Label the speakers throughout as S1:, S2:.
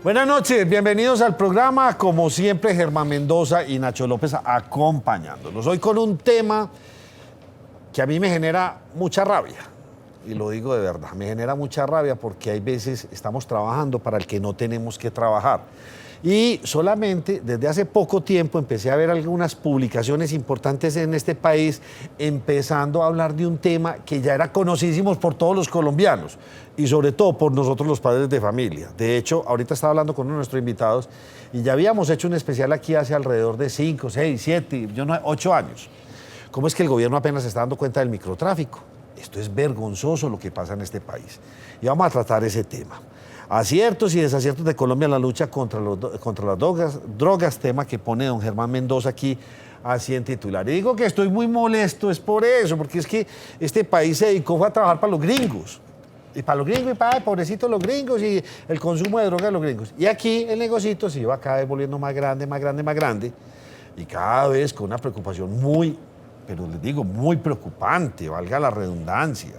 S1: Buenas noches, bienvenidos al programa. Como siempre, Germán Mendoza y Nacho López acompañándonos. Hoy con un tema que a mí me genera mucha rabia. Y lo digo de verdad, me genera mucha rabia porque hay veces estamos trabajando para el que no tenemos que trabajar. Y solamente desde hace poco tiempo empecé a ver algunas publicaciones importantes en este país empezando a hablar de un tema que ya era conocidísimo por todos los colombianos y sobre todo por nosotros los padres de familia. De hecho, ahorita estaba hablando con uno de nuestros invitados y ya habíamos hecho un especial aquí hace alrededor de 5, 6, 7, 8 años. ¿Cómo es que el gobierno apenas se está dando cuenta del microtráfico? Esto es vergonzoso lo que pasa en este país. Y vamos a tratar ese tema. Aciertos y desaciertos de Colombia en la lucha contra las drogas, tema que pone don Germán Mendoza aquí así en titular. Y digo que estoy muy molesto, es por eso, porque es que este país se dedicó a trabajar para los gringos. Y para los gringos y para pobrecitos los gringos y el consumo de drogas de los gringos. Y aquí el negocito se iba cada vez volviendo más grande, más grande, más grande. Y cada vez con una preocupación muy, pero les digo, muy preocupante, valga la redundancia.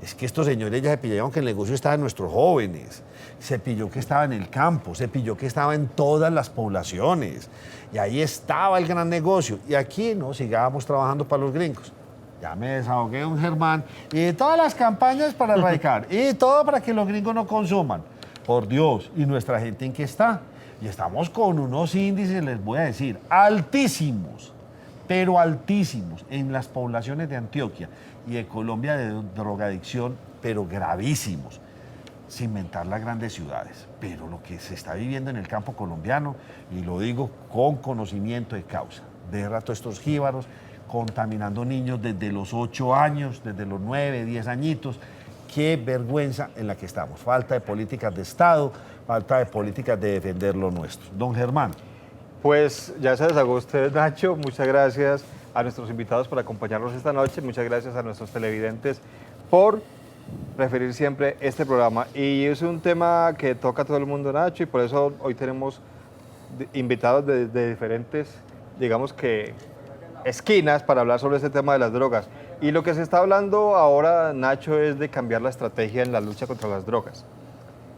S1: Es que estos señores ya se pillaron que el negocio estaba en nuestros jóvenes, se pilló que estaba en el campo, se pilló que estaba en todas las poblaciones. Y ahí estaba el gran negocio. Y aquí no, sigábamos trabajando para los gringos. Ya me desahogué, don Germán, y todas las campañas para erradicar, y todo para que los gringos no consuman. Por Dios, ¿y nuestra gente en qué está? Y estamos con unos índices, les voy a decir, altísimos, pero altísimos en las poblaciones de Antioquia y de Colombia de drogadicción, pero gravísimos, sin mentar las grandes ciudades. Pero lo que se está viviendo en el campo colombiano, y lo digo con conocimiento de causa, de rato estos jíbaros contaminando niños desde los 8 años, desde los 9, 10 añitos. Qué vergüenza en la que estamos. Falta de políticas de Estado, falta de políticas de defender lo nuestro. Don Germán.
S2: Pues ya se desahogó usted, Nacho. Muchas gracias a nuestros invitados por acompañarnos esta noche. Muchas gracias a nuestros televidentes por preferir siempre este programa. Y es un tema que toca a todo el mundo, Nacho, y por eso hoy tenemos invitados de diferentes, digamos que, esquinas para hablar sobre este tema de las drogas. Y lo que se está hablando ahora, Nacho, es de cambiar la estrategia en la lucha contra las drogas.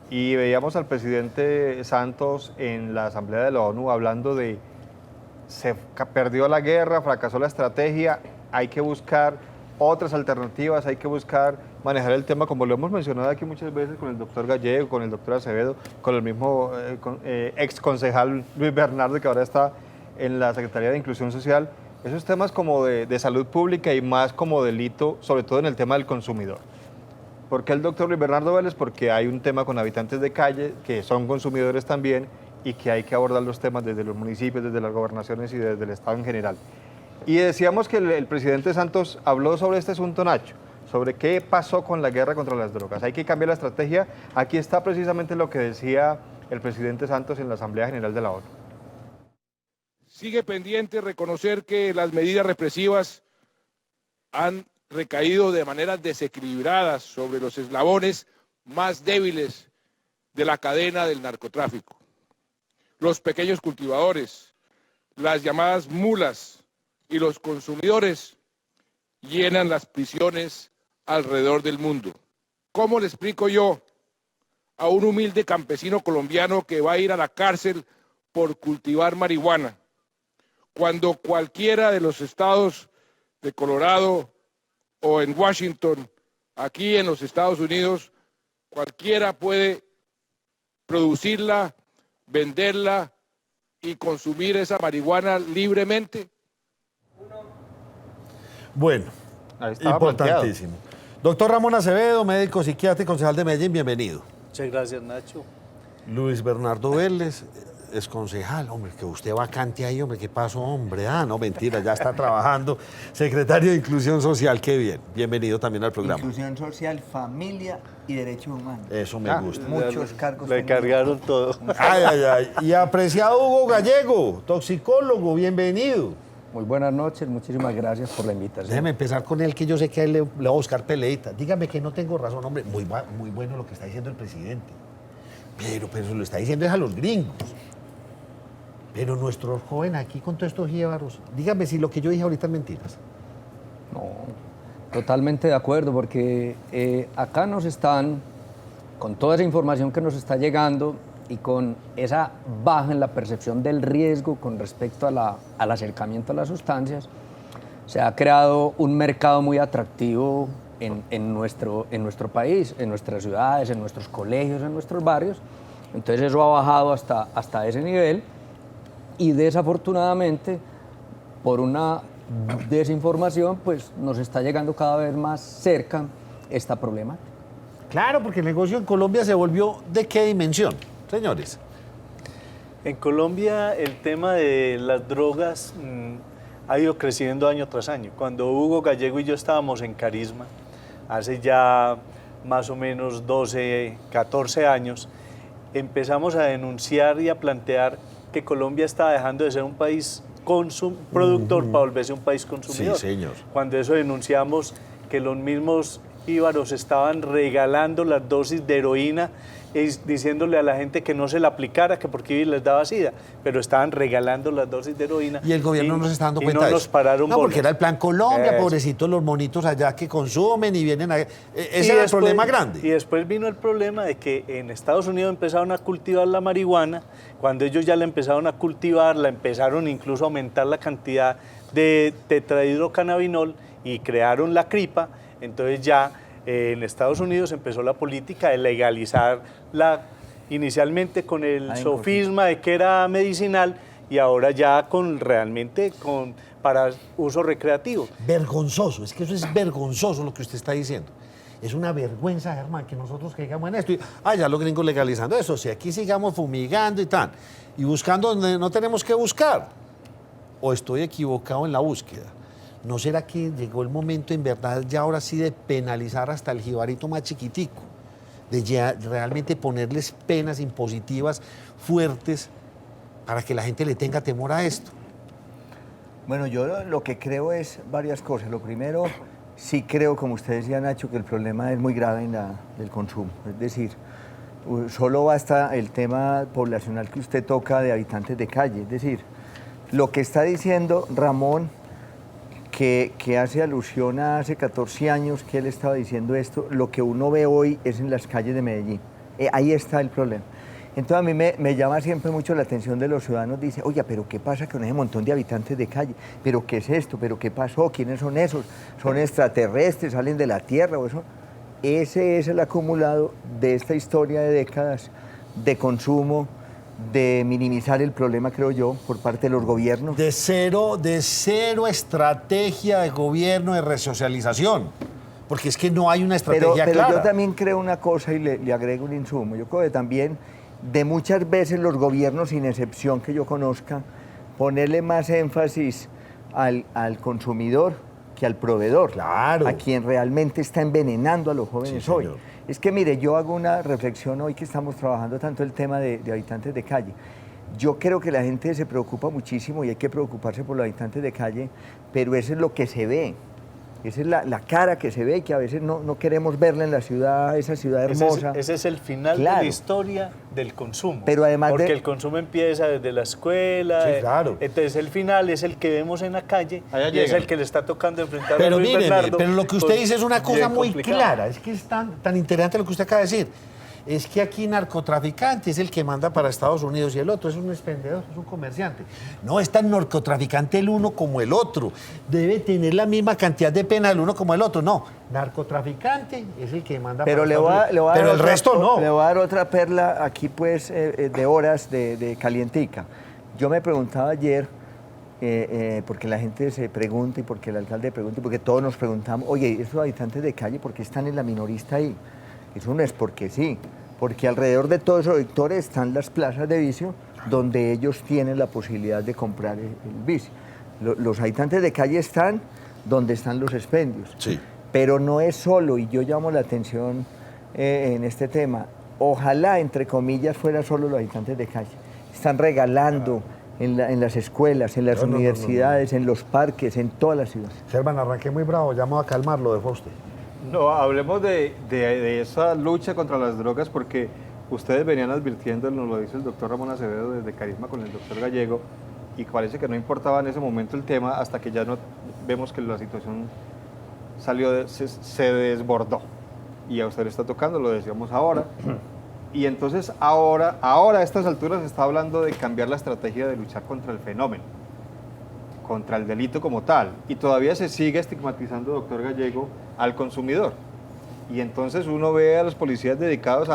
S2: Y veíamos al presidente Santos en la Asamblea de la ONU hablando de se perdió la guerra, fracasó la estrategia, hay que buscar otras alternativas, hay que buscar manejar el tema, como lo hemos mencionado aquí muchas veces con el doctor Gallego, con el doctor Acevedo, con el mismo ex concejal Luis Bernardo, que ahora está en la Secretaría de Inclusión Social. Esos temas como de salud pública y más como delito, sobre todo en el tema del consumidor. ¿Por qué el doctor Luis Bernardo Vélez? Porque hay un tema con habitantes de calle que son consumidores también y que hay que abordar los temas desde los municipios, desde las gobernaciones y desde el Estado en general. Y decíamos que el presidente Santos habló sobre este asunto, Nacho, sobre qué pasó con la guerra contra las drogas. Hay que cambiar la estrategia. Aquí está precisamente lo que decía el presidente Santos en la Asamblea General de la ONU.
S3: Sigue pendiente reconocer que las medidas represivas han recaído de manera desequilibrada sobre los eslabones más débiles de la cadena del narcotráfico. Los pequeños cultivadores, las llamadas mulas y los consumidores llenan las prisiones alrededor del mundo. ¿Cómo le explico yo a un humilde campesino colombiano que va a ir a la cárcel por cultivar marihuana, cuando cualquiera de los estados de Colorado o en Washington, aquí en los Estados Unidos, cualquiera puede producirla, venderla y consumir esa marihuana libremente?
S1: Bueno, importantísimo. Doctor Ramón Acevedo, médico psiquiatra y concejal de Medellín, bienvenido.
S4: Muchas gracias, Nacho.
S1: Luis Bernardo Vélez, es concejal, hombre, que usted vacante ahí, hombre, ¿qué pasó, hombre? Ah, no, mentira, ya está trabajando. Secretario de Inclusión Social, qué bien. Bienvenido también al programa.
S5: Inclusión social, familia y derechos humanos.
S1: Eso me gusta.
S5: Muchos cargos.
S2: Le cargaron todo.
S1: Ay, ay, ay. Y apreciado Hugo Gallego, toxicólogo, bienvenido.
S6: Muy buenas noches, muchísimas gracias por la invitación.
S1: Déjeme empezar con él, que yo sé que a él le va a buscar peleita. Dígame que no tengo razón, hombre. Muy bueno lo que está diciendo el presidente. Pero se lo está diciendo es a los gringos. Pero nuestros jóvenes aquí con todos estos jíbaros, dígame si lo que yo dije ahorita es mentiras.
S6: No, totalmente de acuerdo, porque acá nos están, con toda esa información que nos está llegando, y con esa baja en la percepción del riesgo con respecto al acercamiento a las sustancias, se ha creado un mercado muy atractivo en nuestro país, en nuestras ciudades, en nuestros colegios, en nuestros barrios. Entonces eso ha bajado hasta ese nivel y desafortunadamente por una desinformación pues nos está llegando cada vez más cerca esta problemática.
S1: Claro, porque el negocio en Colombia se volvió ¿de qué dimensión, señores?
S4: En Colombia el tema de las drogas ha ido creciendo año tras año. Cuando Hugo Gallego y yo estábamos en Carisma, hace ya más o menos 12, 14 años, empezamos a denunciar y a plantear que Colombia estaba dejando de ser un país productor para volverse un país consumidor.
S1: Sí, señor.
S4: Cuando eso denunciamos que los mismos íbaros estaban regalando las dosis de heroína diciéndole a la gente que no se la aplicara, que porque les daba sida, pero estaban regalando las dosis de heroína.
S1: Y el gobierno no se está dando cuenta
S4: no
S1: de
S4: nos
S1: eso.
S4: pararon
S1: No, porque
S4: bolas.
S1: era el Plan Colombia,
S4: Eso.
S1: pobrecitos los monitos allá que consumen y vienen a... Ese
S4: Y
S1: era el
S4: después-
S1: problema grande.
S4: Y después vino el problema de que en Estados Unidos empezaron a cultivar la marihuana. Cuando ellos ya la empezaron a cultivar, la empezaron incluso a aumentar la cantidad de tetrahidrocannabinol y crearon la cripa. Entonces ya en Estados Unidos empezó la política de legalizarla inicialmente con el sofisma de que era medicinal y ahora ya realmente para uso recreativo.
S1: Vergonzoso, es que eso es vergonzoso lo que usted está diciendo. Es una vergüenza, Germán, que nosotros caigamos en esto. Ya los gringos legalizando eso, si aquí sigamos fumigando y tal, y buscando donde no tenemos que buscar. ¿O estoy equivocado en la búsqueda? ¿No será que llegó el momento, en verdad, ya ahora sí de penalizar hasta el jibarito más chiquitico? De ya realmente ponerles penas impositivas fuertes para que la gente le tenga temor a esto.
S5: Bueno, yo lo que creo es varias cosas. Lo primero, sí creo, como usted decía, Nacho, que el problema es muy grave del consumo. Es decir, solo basta el tema poblacional que usted toca de habitantes de calle. Es decir, lo que está diciendo Ramón, que hace alusión a hace 14 años que él estaba diciendo esto, lo que uno ve hoy es en las calles de Medellín. Ahí está el problema. Entonces a mí me llama siempre mucho la atención de los ciudadanos, dice, oye, pero ¿qué pasa con ese montón de habitantes de calle? ¿Pero qué es esto? ¿Pero qué pasó? ¿Quiénes son esos? ¿Son extraterrestres? ¿Salen de la Tierra? ¿O eso? Ese es el acumulado de esta historia de décadas de consumo, de minimizar el problema, creo yo, por parte de los gobiernos.
S1: De cero estrategia de gobierno de resocialización. Porque es que no hay una estrategia
S5: Pero
S1: clara.
S5: yo también creo una cosa y le agrego un insumo. Yo creo que también de muchas veces los gobiernos, sin excepción que yo conozca, ponerle más énfasis al consumidor que al proveedor.
S1: Claro.
S5: A quien realmente está envenenando a los jóvenes
S1: Sí,
S5: hoy.
S1: señor.
S5: Es que mire, yo hago una reflexión hoy que estamos trabajando tanto el tema de habitantes de calle. Yo creo que la gente se preocupa muchísimo y hay que preocuparse por los habitantes de calle, pero eso es lo que se ve. Esa es la cara que se ve y que a veces no queremos verla en la ciudad, esa ciudad hermosa.
S4: Ese es el final de
S5: Claro.
S4: la historia del consumo.
S5: Pero además
S4: porque
S5: de-
S4: el consumo empieza desde la escuela.
S1: Sí, claro.
S4: Entonces el final es el que vemos en la calle
S2: Allá
S4: y es
S2: llegan.
S4: el que le está tocando enfrentar
S1: Pero
S4: a Luis
S1: míreme,
S4: Bernardo.
S1: pero lo que usted
S4: con-
S1: dice es una cosa
S4: bien
S1: muy
S4: complicado.
S1: clara. Es que es tan interesante lo que usted acaba de decir. Es que aquí narcotraficante es el que manda para Estados Unidos y el otro es un expendedor, es un comerciante. No es tan narcotraficante el uno como el otro. Debe tener la misma cantidad de pena el uno como el otro. No, narcotraficante es el que manda
S5: Pero
S1: para
S5: le
S1: Estados
S5: voy a,
S1: Unidos.
S5: le voy a
S1: Pero
S5: dar
S1: el
S5: otra-
S1: resto no.
S5: Le voy a dar otra perla aquí, pues, de horas de calientica. Yo me preguntaba ayer, porque la gente se pregunta y porque el alcalde pregunta y porque todos nos preguntamos, oye, esos habitantes de calle, ¿por qué están en la minorista ahí? Eso no es porque sí, porque alrededor de todos esos sectores están las plazas de vicio donde ellos tienen la posibilidad de comprar el vicio. Los habitantes de calle están donde están los expendios.
S1: Sí.
S5: Pero no es solo, y yo llamo la atención en este tema, ojalá, entre comillas, fuera solo los habitantes de calle. Están regalando en las escuelas, en las
S1: No, no, no,
S5: universidades, en los parques, en todas las ciudades.
S1: Germán, arranqué muy bravo, llamo a calmarlo, dejó usted.
S2: No, hablemos de esa lucha contra las drogas porque ustedes venían advirtiendo, nos lo dice el doctor Ramón Acevedo desde Carisma con el doctor Gallego, y parece que no importaba en ese momento el tema hasta que ya no vemos que la situación se desbordó. Y a usted le está tocando, lo decíamos ahora, Y entonces ahora a estas alturas se está hablando de cambiar la estrategia de luchar contra el fenómeno, contra el delito como tal. Y todavía se sigue estigmatizando, doctor Gallego, al consumidor. Y entonces uno ve a los policías dedicados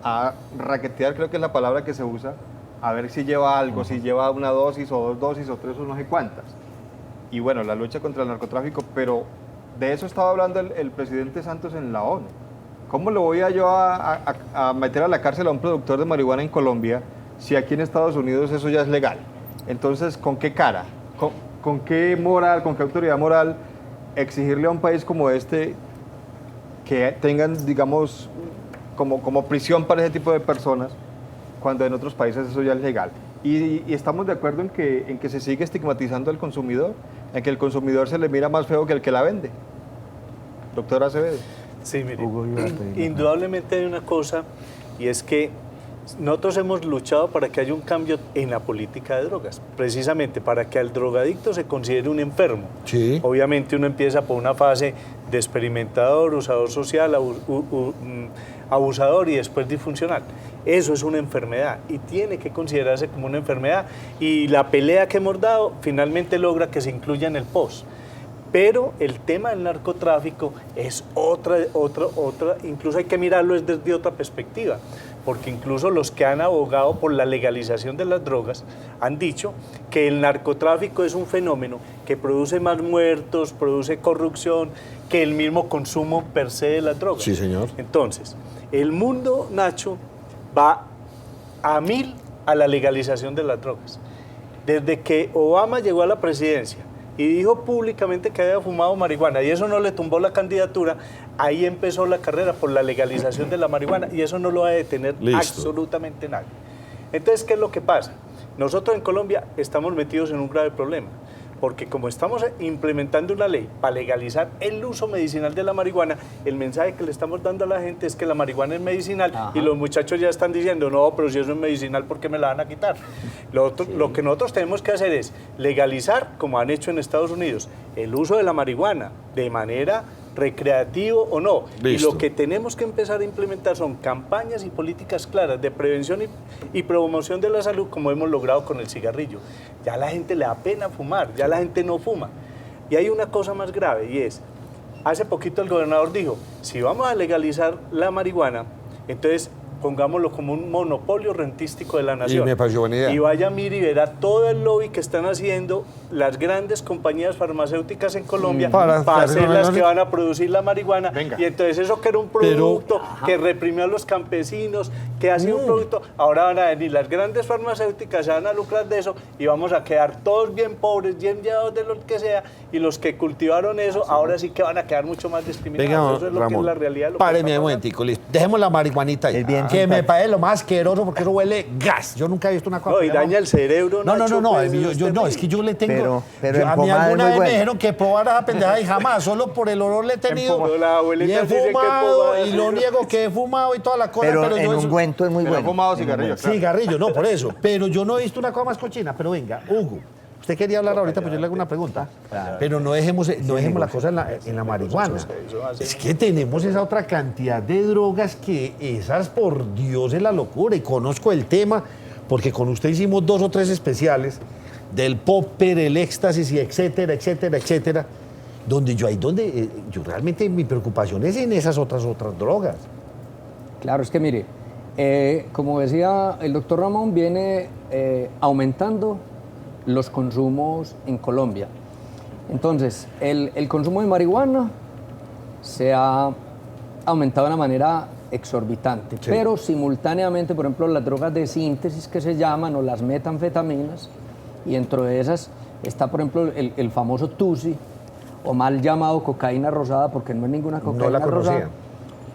S2: a raquetear, creo que es la palabra que se usa, a ver si lleva algo, si lleva una dosis o 2 dosis o 3 o no sé cuántas. Y bueno, la lucha contra el narcotráfico, pero de eso estaba hablando el presidente Santos en la ONU. ¿Cómo le voy yo a meter a la cárcel a un productor de marihuana en Colombia si aquí en Estados Unidos eso ya es legal? Entonces, ¿con qué cara? ¿Con qué moral, con qué autoridad moral exigirle a un país como este que tengan, digamos, como prisión para ese tipo de personas cuando en otros países eso ya es legal? Y estamos de acuerdo en que se sigue estigmatizando al consumidor, en que el consumidor se le mira más feo que el que la vende. Doctor Acevedo.
S4: Sí, mire, indudablemente hay una cosa, y es que nosotros hemos luchado para que haya un cambio en la política de drogas, precisamente para que al drogadicto se considere un enfermo.
S1: Sí.
S4: Obviamente uno empieza por una fase de experimentador, usador social, abusador y después disfuncional. Eso es una enfermedad y tiene que considerarse como una enfermedad, y la pelea que hemos dado finalmente logra que se incluya en el POS. Pero el tema del narcotráfico es otra, incluso hay que mirarlo desde otra perspectiva, porque incluso los que han abogado por la legalización de las drogas han dicho que el narcotráfico es un fenómeno que produce más muertos, produce corrupción, que el mismo consumo per se de las drogas.
S1: Sí, señor.
S4: Entonces, el mundo, Nacho, va a 1000 a la legalización de las drogas. Desde que Obama llegó a la presidencia y dijo públicamente que había fumado marihuana y eso no le tumbó la candidatura, ahí empezó la carrera por la legalización de la marihuana y eso no lo va a detener absolutamente nadie. Entonces, ¿qué es lo que pasa? Nosotros en Colombia estamos metidos en un grave problema, porque como estamos implementando una ley para legalizar el uso medicinal de la marihuana, el mensaje que le estamos dando a la gente es que la marihuana es medicinal. Ajá. Y los muchachos ya están diciendo, no, pero si eso es medicinal, ¿por qué me la van a quitar? Lo que nosotros tenemos que hacer es legalizar, como han hecho en Estados Unidos, el uso de la marihuana de manera recreativo o no. Listo. Y lo que tenemos que empezar a implementar son campañas y políticas claras de prevención y promoción de la salud, como hemos logrado con el cigarrillo. Ya a la gente le da pena fumar, ya la gente no fuma. Y hay una cosa más grave, y es, hace poquito el gobernador dijo, si vamos a legalizar la marihuana, entonces pongámoslo como un monopolio rentístico de la nación.
S1: Y me pareció buena idea.
S4: Y vaya, mire y verá todo el lobby que están haciendo las grandes compañías farmacéuticas en Colombia para ser las que van a producir la marihuana. Venga. Y entonces eso que era un producto que reprimió a los campesinos, que hacía un producto, ahora van a venir las grandes farmacéuticas, se van a lucrar de eso y vamos a quedar todos bien pobres, bien llevados de lo que sea, y los que cultivaron eso, ahora sí que van a quedar mucho más discriminados.
S1: Venga,
S4: eso es lo
S1: Ramón,
S4: que es la realidad.
S1: Páreme un momentico, listo. Dejemos la marihuanita ahí. Que me parece lo más asqueroso porque eso huele gas. Yo nunca he visto una cosa.
S4: No, y daña el cerebro.
S1: No,
S4: Nacho,
S1: no, es que yo le tengo.
S5: Pero
S1: a mí alguna vez me dijeron que probara esa pendejada y jamás, solo por el olor le he tenido. Y he fumado, y lo niego que he fumado y toda la cosa.
S5: Pero en ungüento es muy bueno.
S2: He fumado cigarrillo.
S1: Cigarrillo, no, por eso. Pero yo no he visto una cosa más cochina. Pero venga, Hugo. Usted quería hablar ahorita, pero yo le hago una pregunta. Claro. Pero no dejemos la cosa en la marihuana. Es que tenemos esa otra cantidad de drogas que esas, por Dios, es la locura. Y conozco el tema, porque con usted hicimos 2 o 3 especiales del popper, el éxtasis, y etcétera, etcétera, etcétera. Donde yo realmente mi preocupación es en esas otras drogas.
S6: Claro, es que mire, como decía el doctor Ramón, viene aumentando los consumos en Colombia. Entonces, el consumo de marihuana se ha aumentado de una manera exorbitante, sí. Pero simultáneamente, por ejemplo, las drogas de síntesis que se llaman, o las metanfetaminas, y dentro de esas está, por ejemplo, el famoso Tusi, o mal llamado cocaína rosada, porque no es ninguna cocaína
S1: rosada. No la conocía.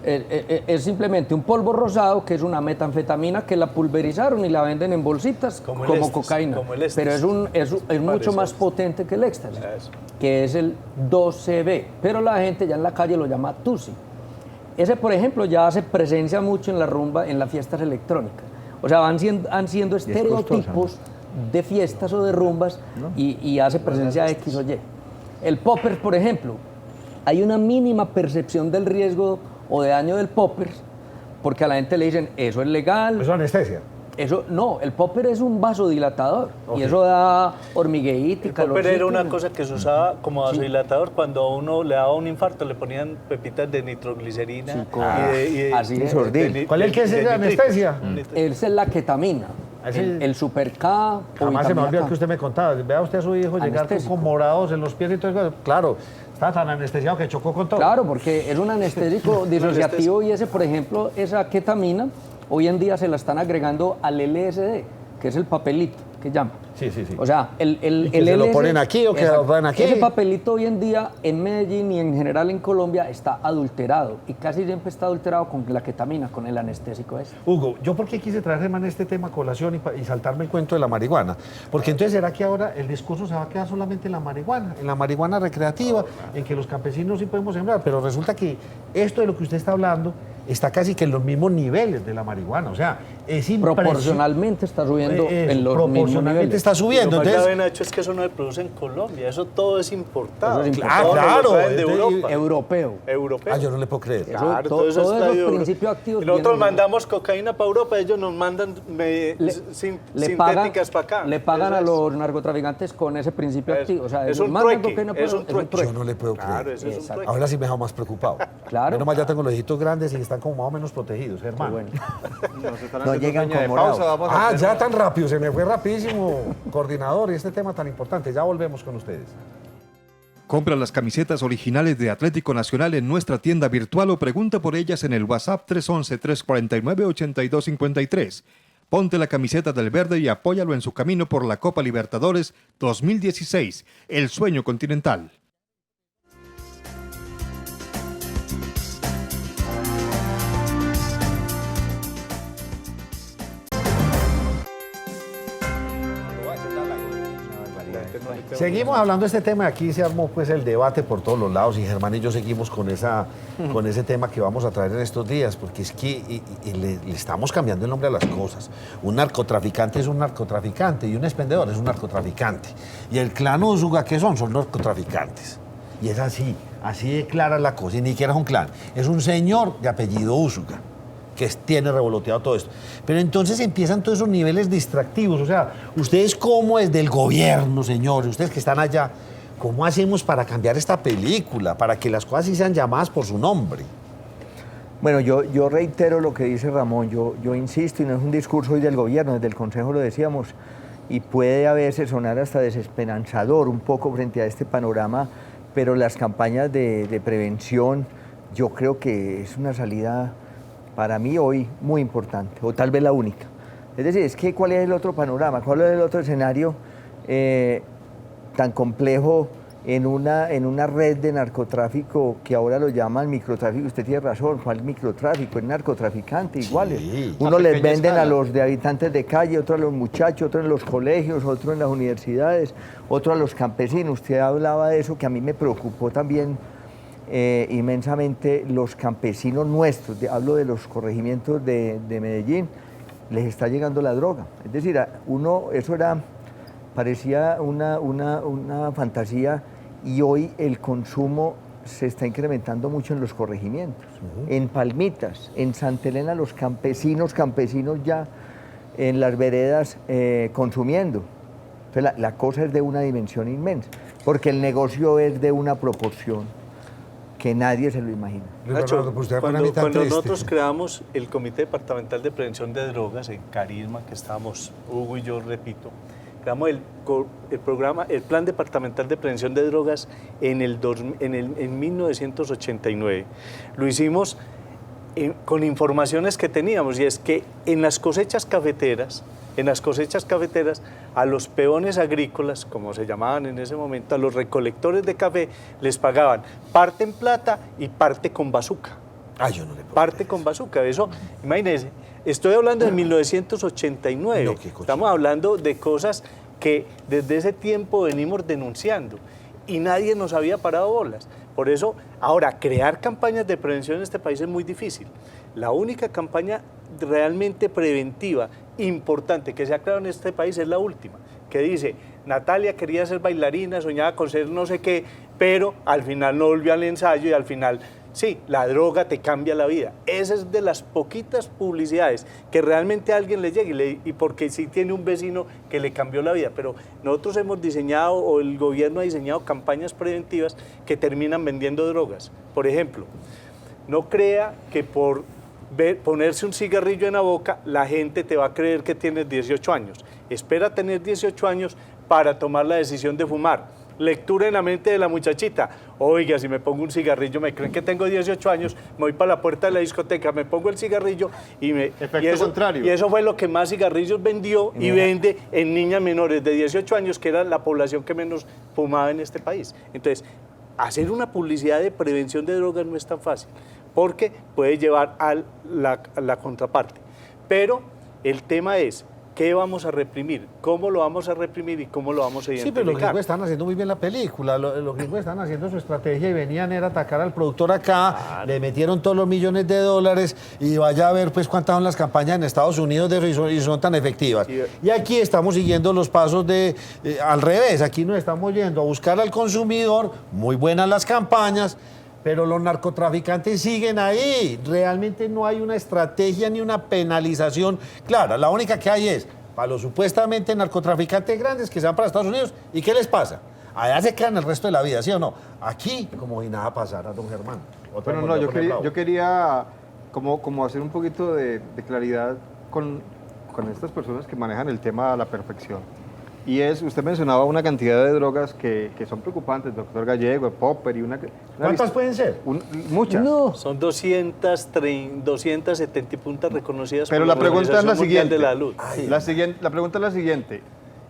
S6: Es simplemente un polvo rosado que es una metanfetamina que la pulverizaron y la venden en bolsitas como cocaína. Pero es mucho más potente que el éxtasis, que es el 2CB. Pero la gente ya en la calle lo llama Tusi. Ese, por ejemplo, ya se presencia mucho en la rumba, en las fiestas electrónicas. O sea, van siendo estereotipos de fiestas o de rumbas, ¿no? y hace presencia de X o Y. El popper, por ejemplo, hay una mínima percepción del riesgo o de daño del popper, porque a la gente le dicen, eso es legal.
S1: Eso es anestesia.
S6: Eso, no, el popper es un vasodilatador y eso da hormigueita y
S4: El popper
S6: calorcito.
S4: era una cosa que se usaba como vasodilatador cuando a uno le daba un infarto, le ponían pepitas de nitroglicerina
S6: así es.
S1: ¿Cuál es el que es de anestesia?
S6: Esa es la ketamina. El super K. o
S1: Jamás se me
S6: vitamina
S1: olvidó
S6: K.
S1: que usted me contaba. Vea usted a su hijo llegar
S6: Anestésico.
S1: con morados en los pies y todo eso. Claro, está tan anestesiado que chocó con todo.
S6: Claro, porque es un anestésico disociativo y ese, por ejemplo, esa ketamina, hoy en día se la están agregando al LSD, que es el papelito que llaman.
S1: Sí, sí, sí.
S6: O sea, el
S1: que se lo
S6: LSD,
S1: ponen aquí o que lo ponen aquí.
S6: Ese papelito hoy en día en Medellín y en general en Colombia está adulterado y casi siempre está adulterado con la ketamina, con el anestésico ese.
S1: Hugo, ¿yo por qué quise traer, hermano, este tema a colación y saltarme el cuento de la marihuana? Porque entonces será que ahora el discurso se va a quedar solamente en la marihuana recreativa, en que los campesinos sí podemos sembrar, pero resulta que esto de lo que usted está hablando está casi que en los mismos niveles de la marihuana, o sea, es impresionante.
S6: Proporcionalmente está subiendo en los mismos
S1: proporcionalmente
S6: niveles.
S1: está subiendo.
S4: Lo más
S1: Entonces,
S4: grave, Nacho, es que eso no se produce en Colombia, eso todo es importado.
S6: Eso es
S1: importado.
S4: Todo nos
S1: Ah,
S4: lo traen de
S1: claro,
S4: Europa.
S6: Europeo.
S4: Europeo.
S1: yo no le puedo creer.
S6: Eso,
S4: Claro,
S6: todo
S4: eso
S6: todos
S4: está
S6: esos
S4: de Europa.
S6: principios activos
S4: Y nosotros
S6: vienen de-
S4: mandamos cocaína para Europa, ellos nos mandan sintéticas para acá.
S6: Le pagan
S4: Eso
S6: a
S4: es.
S6: los narcotraficantes con ese principio
S4: Es-
S6: activo. O sea,
S4: es
S6: ellos
S4: un
S6: mandan
S4: trueque,
S6: cocaína para-
S4: es un trueque.
S1: Yo no le puedo creer.
S4: Claro, eso es un
S6: Exacto.
S4: trueque.
S1: Ahora sí me dejo más preocupado.
S6: Claro.
S1: Menos mal ya tengo los hijitos grandes y están como más o menos protegidos, hermano.
S6: Bueno.
S2: Nos están
S5: No
S2: haciendo
S5: llegan
S2: seña de
S5: con
S2: pausa,
S5: morados.
S2: vamos a
S1: Ah,
S2: hacer-
S1: ya tan rápido, se me fue rapidísimo, coordinador, y este tema tan importante. Ya volvemos con ustedes.
S7: Compra las camisetas originales de Atlético Nacional en nuestra tienda virtual o pregunta por ellas en el WhatsApp 311-349-8253. Ponte la camiseta del verde y apóyalo en su camino por la Copa Libertadores 2016, el sueño continental.
S1: Seguimos hablando de este tema, aquí se armó pues el debate por todos los lados y Germán y yo seguimos con ese tema que vamos a traer en estos días, porque es que le estamos cambiando el nombre a las cosas. Un narcotraficante es un narcotraficante y un expendedor es un narcotraficante. Y el clan Úsuga, ¿qué son? Son narcotraficantes. Y es así de clara la cosa, y ni siquiera es un clan, es un señor de apellido Úsuga que tiene revoloteado todo esto. Pero entonces empiezan todos esos niveles distractivos. O sea, ustedes como desde el gobierno, señores, ustedes que están allá, ¿cómo hacemos para cambiar esta película? Para que las cosas sí sean llamadas por su nombre.
S5: Bueno, yo reitero lo que dice Ramón, yo insisto, y no es un discurso hoy del gobierno, desde el Consejo lo decíamos, y puede a veces sonar hasta desesperanzador un poco frente a este panorama, pero las campañas de prevención, yo creo que es una salida para mí hoy muy importante, o tal vez la única. Es decir, es que ¿cuál es el otro panorama? ¿Cuál es el otro escenario tan complejo en una red de narcotráfico que ahora lo llaman microtráfico? Usted tiene razón, ¿cuál microtráfico? Es narcotraficante, iguales. Uno
S2: a
S5: les
S2: pequeña
S5: venden
S2: escala.
S5: a los de habitantes de calle, otro a los muchachos, otro en los colegios, otro en las universidades, otro a los campesinos. Usted hablaba de eso que a mí me preocupó también inmensamente. Los campesinos nuestros, hablo de los corregimientos de Medellín, les está llegando la droga. Es decir, eso parecía una fantasía, y hoy el consumo se está incrementando mucho en los corregimientos. En Palmitas, en Santa Elena, los campesinos ya en las veredas consumiendo. Entonces la cosa es de una dimensión inmensa, porque el negocio es de una proporción que nadie se lo imagina.
S4: Nacho,
S1: Pues usted me pone a
S4: cuando
S1: mí tan triste.
S4: nosotros creamos el Comité Departamental de Prevención de Drogas en Carisma, que estábamos Hugo y yo, repito, creamos el programa, el Plan Departamental de Prevención de Drogas en 1989. Lo hicimos con informaciones que teníamos, y es que en las cosechas cafeteras, a los peones agrícolas, como se llamaban en ese momento, a los recolectores de café, les pagaban parte en plata y parte con bazuca.
S1: Yo no le puedo
S4: Parte
S1: creer
S4: con
S1: eso.
S4: bazuca. Eso, imagínense, estoy hablando de 1989.
S1: No, qué cochino.
S4: Estamos hablando de cosas que desde ese tiempo venimos denunciando y nadie nos había parado bolas. Por eso, ahora, crear campañas de prevención en este país es muy difícil. La única campaña realmente preventiva importante que se ha creado en este país es la última, que dice: Natalia quería ser bailarina, soñaba con ser no sé qué, pero al final no volvió al ensayo y al final, sí, la droga te cambia la vida. Esa es de las poquitas publicidades que realmente a alguien le llegue y porque sí tiene un vecino que le cambió la vida, pero nosotros hemos diseñado o el gobierno ha diseñado campañas preventivas que terminan vendiendo drogas. Por ejemplo, no crea que por ponerse un cigarrillo en la boca la gente te va a creer que tienes 18 años. Espera tener 18 años para tomar la decisión de fumar. Lectura en la mente de la muchachita. Oiga, si me pongo un cigarrillo, me creen que tengo 18 años, me voy para la puerta de la discoteca, me pongo el cigarrillo y
S2: Efecto contrario.
S4: Y eso fue lo que más cigarrillos vendió y vende en niñas menores de 18 años, que era la población que menos fumaba en este país. Entonces, hacer una publicidad de prevención de drogas no es tan fácil, porque puede llevar a la contraparte. Pero el tema es, ¿qué vamos a reprimir? ¿Cómo lo vamos a reprimir y cómo lo vamos a identificar?
S1: Sí, pero los gringos están haciendo muy bien la película, los gringos están haciendo su estrategia y venían era atacar al productor acá, le metieron todos los millones de dólares y vaya a ver pues cuántas son las campañas en Estados Unidos y son tan efectivas. Sí. Y aquí estamos siguiendo los pasos al revés, aquí nos estamos yendo a buscar al consumidor, muy buenas las campañas, pero los narcotraficantes siguen ahí. Realmente no hay una estrategia ni una penalización clara. La única que hay es para los supuestamente narcotraficantes grandes que se van para Estados Unidos. ¿Y qué les pasa? Allá se quedan el resto de la vida, ¿sí o no? Aquí, como si nada pasara, don Germán.
S2: Bueno, no, yo quería como hacer un poquito de claridad con estas personas que manejan el tema a la perfección. Y usted mencionaba una cantidad de drogas que son preocupantes, doctor Gallego, Popper y una
S1: ¿cuántas pueden ser?
S2: Muchas.
S4: No. Son 270 y puntas reconocidas
S2: pero
S4: por
S2: la pregunta es la siguiente.
S4: De la Salud.
S2: La pregunta es la siguiente.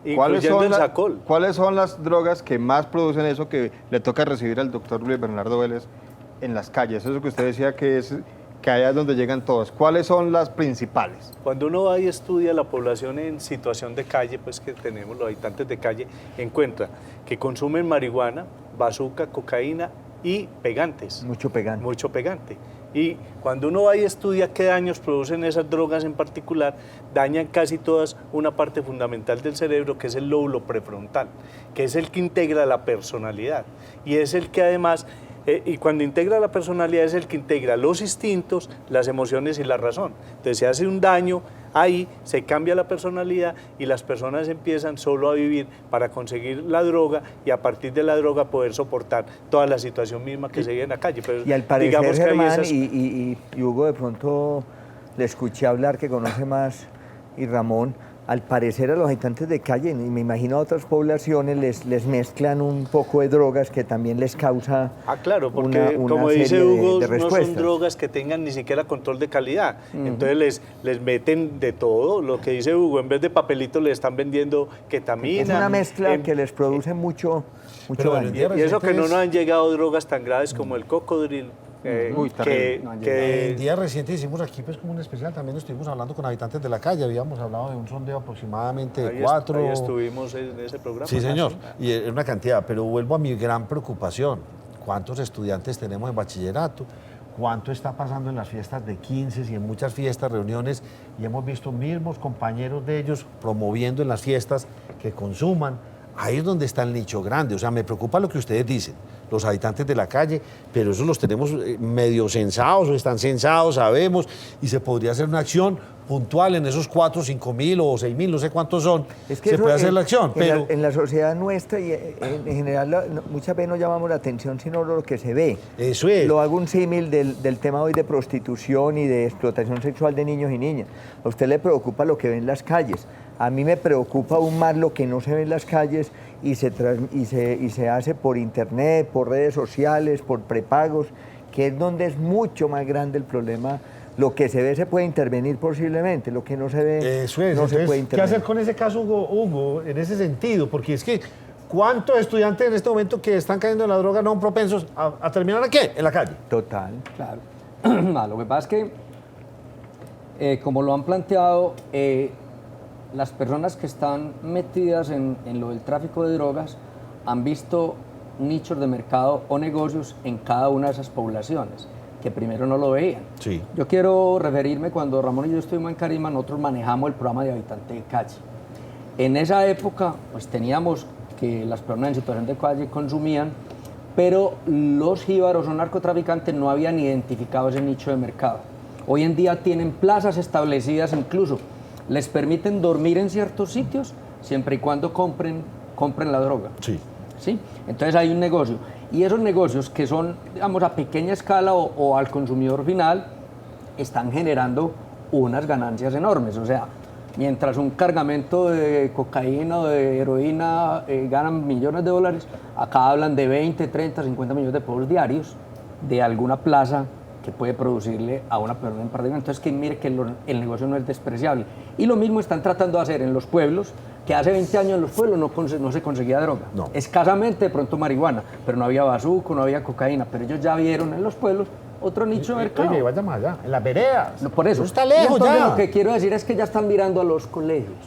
S4: Incluyendo el Sacol.
S2: ¿Cuáles son las drogas que más producen eso que le toca recibir al doctor Luis Bernardo Vélez en las calles? Eso que usted decía que allá es donde llegan todas. ¿Cuáles son las principales?
S4: Cuando uno va y estudia la población en situación de calle, pues que tenemos los habitantes de calle, encuentra que consumen marihuana, bazuca, cocaína y pegantes.
S5: Mucho pegante.
S4: Mucho pegante. Y cuando uno va y estudia qué daños producen esas drogas en particular, dañan casi todas una parte fundamental del cerebro, que es el lóbulo prefrontal, que es el que integra la personalidad. Y es el que además... y cuando integra la personalidad es el que integra los instintos, las emociones y la razón. Entonces se hace un daño ahí, se cambia la personalidad y las personas empiezan solo a vivir para conseguir la droga y a partir de la droga poder soportar toda la situación misma que se vive en la calle. Pero
S5: y al parecer,
S4: digamos que
S5: Germán y Hugo, de pronto le escuché hablar, que conoce más, y Ramón, al parecer a los habitantes de calle, y me imagino a otras poblaciones, les mezclan un poco de drogas que también les causa
S4: claro, porque
S5: una
S4: como dice Hugo,
S5: de
S4: no
S5: respuestas.
S4: son drogas que tengan ni siquiera control de calidad. Entonces les meten de todo, lo que dice Hugo, en vez de papelito le están vendiendo ketamina.
S5: Es una mezcla que les produce mucho daño.
S4: Y eso que no nos han llegado drogas tan graves como el cocodril.
S1: En días recientes hicimos aquí pues como un especial, también estuvimos hablando con habitantes de la calle, habíamos hablado de un sondeo aproximadamente de 4.
S4: Ahí estuvimos en ese programa.
S1: Sí, señor, y es una cantidad, pero vuelvo a mi gran preocupación. ¿Cuántos estudiantes tenemos en bachillerato? ¿Cuánto está pasando en las fiestas de 15 y en muchas fiestas, reuniones? Y hemos visto mismos compañeros de ellos promoviendo en las fiestas que consuman. Ahí es donde está el nicho grande. O sea, me preocupa lo que ustedes dicen, los habitantes de la calle, pero esos los tenemos medio censados o están censados, sabemos, y se podría hacer una acción puntual en esos 4, 5 mil o 6 mil, no sé cuántos son,
S5: es que
S1: se puede hacer la acción.
S5: Pero en la sociedad nuestra y en general muchas veces no llamamos la atención sino lo que se ve.
S1: Eso es.
S5: Lo hago un símil del tema hoy de prostitución y de explotación sexual de niños y niñas. A usted le preocupa lo que ve en las calles. A mí me preocupa aún más lo que no se ve en las calles y se hace por internet, por redes sociales, por prepagos, que es donde es mucho más grande el problema. Lo que se ve se puede intervenir posiblemente, lo que no se ve
S1: Eso es.
S5: no
S1: Entonces,
S5: se puede intervenir.
S1: ¿qué hacer con ese caso, Hugo, en ese sentido? Porque es que ¿cuántos estudiantes en este momento que están cayendo en la droga no son propensos a terminar aquí, en la calle?
S5: Total.
S6: Claro. Lo que pasa es que, como lo han planteado, las personas que están metidas en lo del tráfico de drogas han visto nichos de mercado o negocios en cada una de esas poblaciones, que primero no lo veían.
S1: Sí.
S6: Yo quiero referirme cuando Ramón y yo estuvimos en Carisma, nosotros manejamos el programa de habitante de calle. En esa época, pues teníamos que las personas en situación de calle consumían pero los jíbaros o narcotraficantes no habían identificado ese nicho de mercado. Hoy en día tienen plazas establecidas, incluso les permiten dormir en ciertos sitios siempre y cuando compren la droga.
S1: Sí.
S6: ¿Sí? Entonces hay un negocio. Y esos negocios que son, digamos, a pequeña escala o al consumidor final, están generando unas ganancias enormes. O sea, mientras un cargamento de cocaína o de heroína ganan millones de dólares, acá hablan de 20, 30, 50 millones de pesos diarios de alguna plaza que puede producirle a una persona en particular. Entonces, que mire que el negocio no es despreciable. Y lo mismo están tratando de hacer en los pueblos, que hace 20 años en los pueblos no se conseguía droga.
S1: No.
S6: Escasamente de pronto marihuana, pero no había bazuco, no había cocaína. Pero ellos ya vieron en los pueblos otro nicho de mercado.
S1: Oye, vaya más allá, en las veredas.
S6: No, por eso.
S1: Está
S6: Y
S1: lejos
S6: entonces
S1: ya.
S6: lo que quiero decir es que ya están mirando a los colegios.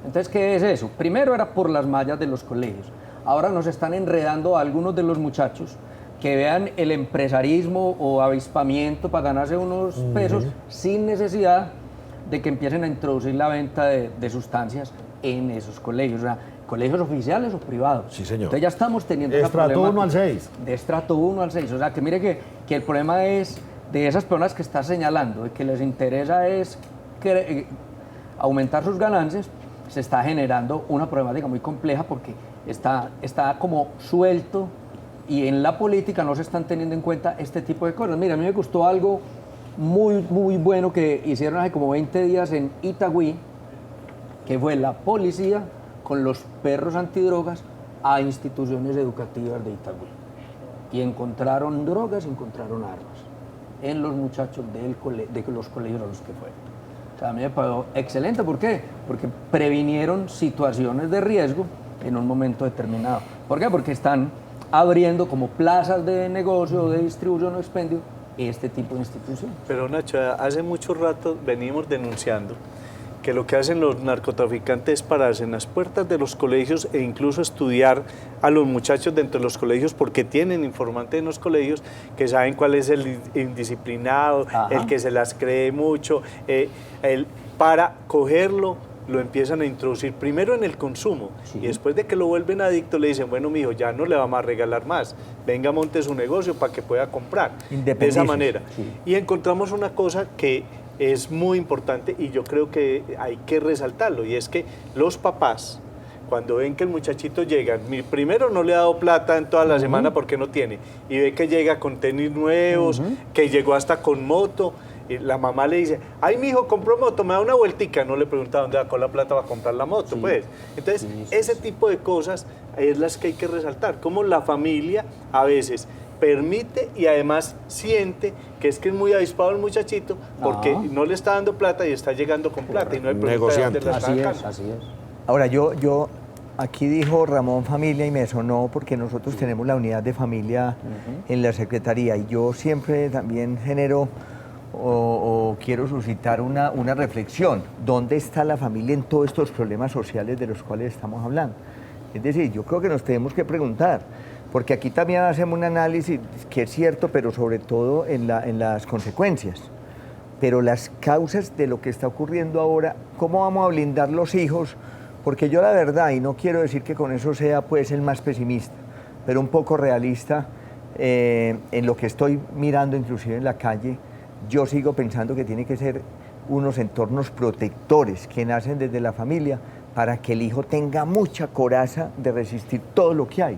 S6: Entonces, ¿qué es eso? Primero era por las mallas de los colegios. Ahora nos están enredando a algunos de los muchachos que vean el empresarismo o avispamiento para ganarse unos pesos sin necesidad de que empiecen a introducir la venta de sustancias en esos colegios. O sea, colegios oficiales o privados.
S1: Sí, señor.
S6: Entonces ya estamos teniendo
S1: De
S6: ese
S1: estrato
S6: problema.
S1: 1 al 6.
S6: De estrato 1 al 6. O sea, que mire que el problema es de esas personas que está señalando, de que les interesa es aumentar sus ganancias, se está generando una problemática muy compleja porque está como suelto y en la política no se están teniendo en cuenta este tipo de cosas. Mira, a mí me gustó algo muy, muy bueno que hicieron hace como 20 días en Itagüí, que fue la policía con los perros antidrogas a instituciones educativas de Itagüí. Y encontraron drogas, encontraron armas en los muchachos de los colegios a los que fueron. O sea, a mí me pareció excelente. ¿Por qué? Porque previnieron situaciones de riesgo en un momento determinado. ¿Por qué? Porque están abriendo como plazas de negocio, de distribución o expendio, este tipo de instituciones.
S4: Pero Nacho, hace mucho rato venimos denunciando que lo que hacen los narcotraficantes es pararse en las puertas de los colegios e incluso estudiar a los muchachos dentro de los colegios porque tienen informantes en los colegios que saben cuál es el indisciplinado,
S6: Ajá.
S4: el que se las cree mucho, para cogerlo lo empiezan a introducir primero en el consumo
S6: Sí.
S4: y después de que lo vuelven adicto le dicen, bueno, mijo, ya no le vamos a regalar más, venga, monte su negocio para que pueda comprar. De esa
S5: Independícese.
S4: manera.
S6: Sí.
S4: Y encontramos una cosa que es muy importante y yo creo que hay que resaltarlo, y es que los papás, cuando ven que el muchachito llega, primero no le ha dado plata en toda la semana porque no tiene, y ve que llega con tenis nuevos, que llegó hasta con moto, y la mamá le dice, ay, mi hijo compró moto, me da una vueltica, no le pregunta dónde sacó la plata para comprar la moto,
S6: Sí.
S4: pues. Entonces,
S6: Sí,
S4: ese tipo de cosas es las que hay que resaltar, como la familia a veces permite y además siente que es muy avispado el muchachito porque
S6: Ah.
S4: no le está dando plata y está llegando con plata y no hay pregunta de
S1: Negociante.
S4: dónde la está
S6: Así es,
S4: sacando.
S6: así es.
S5: Ahora, yo aquí dijo Ramón familia y me sonó porque nosotros tenemos la unidad de familia en la Secretaría y yo siempre también genero o quiero suscitar una reflexión. ¿Dónde está la familia en todos estos problemas sociales de los cuales estamos hablando? Es decir, yo creo que nos tenemos que preguntar, porque aquí también hacemos un análisis que es cierto, pero sobre todo en las consecuencias. Pero las causas de lo que está ocurriendo ahora, ¿cómo vamos a blindar los hijos? Porque yo la verdad, y no quiero decir que con eso sea pues el más pesimista, pero un poco realista en lo que estoy mirando inclusive en la calle, yo sigo pensando que tiene que ser unos entornos protectores que nacen desde la familia para que el hijo tenga mucha coraza de resistir todo lo que hay.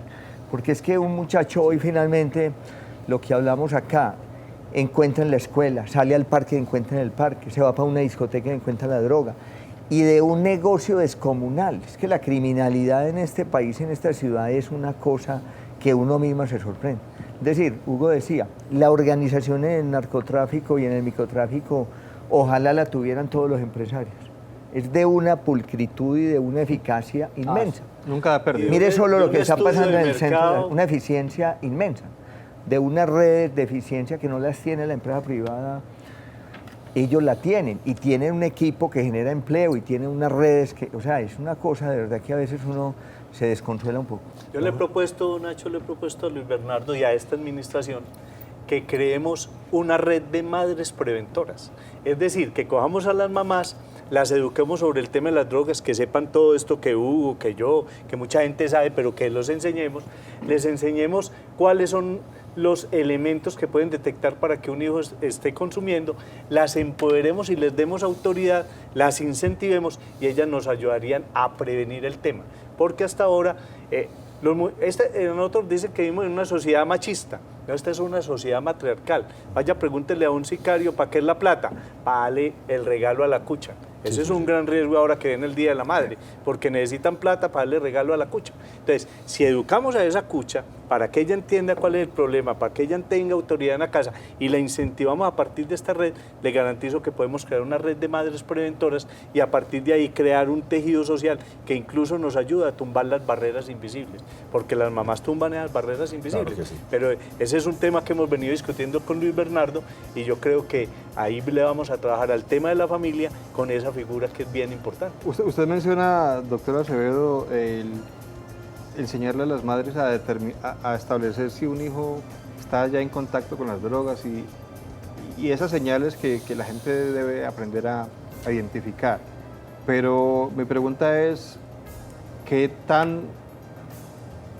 S5: Porque es que un muchacho hoy finalmente, lo que hablamos acá, encuentra en la escuela, sale al parque, encuentra en el parque, se va para una discoteca y encuentra la droga. Y de un negocio descomunal. Es que la criminalidad en este país, en esta ciudad, es una cosa que uno mismo se sorprende. Es decir, Hugo decía, la organización en el narcotráfico y en el microtráfico, ojalá la tuvieran todos los empresarios. Es de una pulcritud y de una eficacia inmensa.
S2: Nunca da pérdida.
S5: Mire solo
S4: de
S5: lo
S4: un
S5: que está
S4: estudio
S5: pasando
S4: de
S5: en el centro,
S4: mercado.
S5: una eficiencia inmensa, de unas redes de eficiencia que no las tiene la empresa privada, ellos la tienen y tienen un equipo que genera empleo y tienen unas redes que, o sea, es una cosa de verdad que a veces uno se desconsuela un poco.
S4: Yo le he propuesto, Nacho, le he propuesto a Luis Bernardo y a esta administración que creemos una red de madres preventoras. Es decir, que cojamos a las mamás, las eduquemos sobre el tema de las drogas, que sepan todo esto que Hugo, que yo, que mucha gente sabe, pero que los enseñemos, les enseñemos cuáles son los elementos que pueden detectar para que un hijo esté consumiendo, las empoderemos y les demos autoridad, las incentivemos y ellas nos ayudarían a prevenir el tema. Porque hasta ahora, nosotros dicen que vivimos en una sociedad machista, no, esta es una sociedad matriarcal. Vaya, pregúntele a un sicario, ¿para qué es la plata? Para darle el regalo a la cucha. Ese es un gran riesgo ahora que viene el Día de la Madre, porque necesitan plata para darle regalo a la cucha. Entonces, si educamos a esa cucha para que ella entienda cuál es el problema, para que ella tenga autoridad en la casa y la incentivamos a partir de esta red, le garantizo que podemos crear una red de madres preventoras y a partir de ahí crear un tejido social que incluso nos ayuda a tumbar las barreras invisibles, porque las mamás tumban esas barreras invisibles.
S1: Claro que sí.
S4: Pero ese es un tema que hemos venido discutiendo con Luis Bernardo y yo creo que ahí le vamos a trabajar al tema de la familia con esa figura que es bien importante.
S2: Usted menciona, doctor Acevedo, el enseñarle a las madres a establecer si un hijo está ya en contacto con las drogas y esas señales que la gente debe aprender a identificar. Pero mi pregunta es, ¿qué tan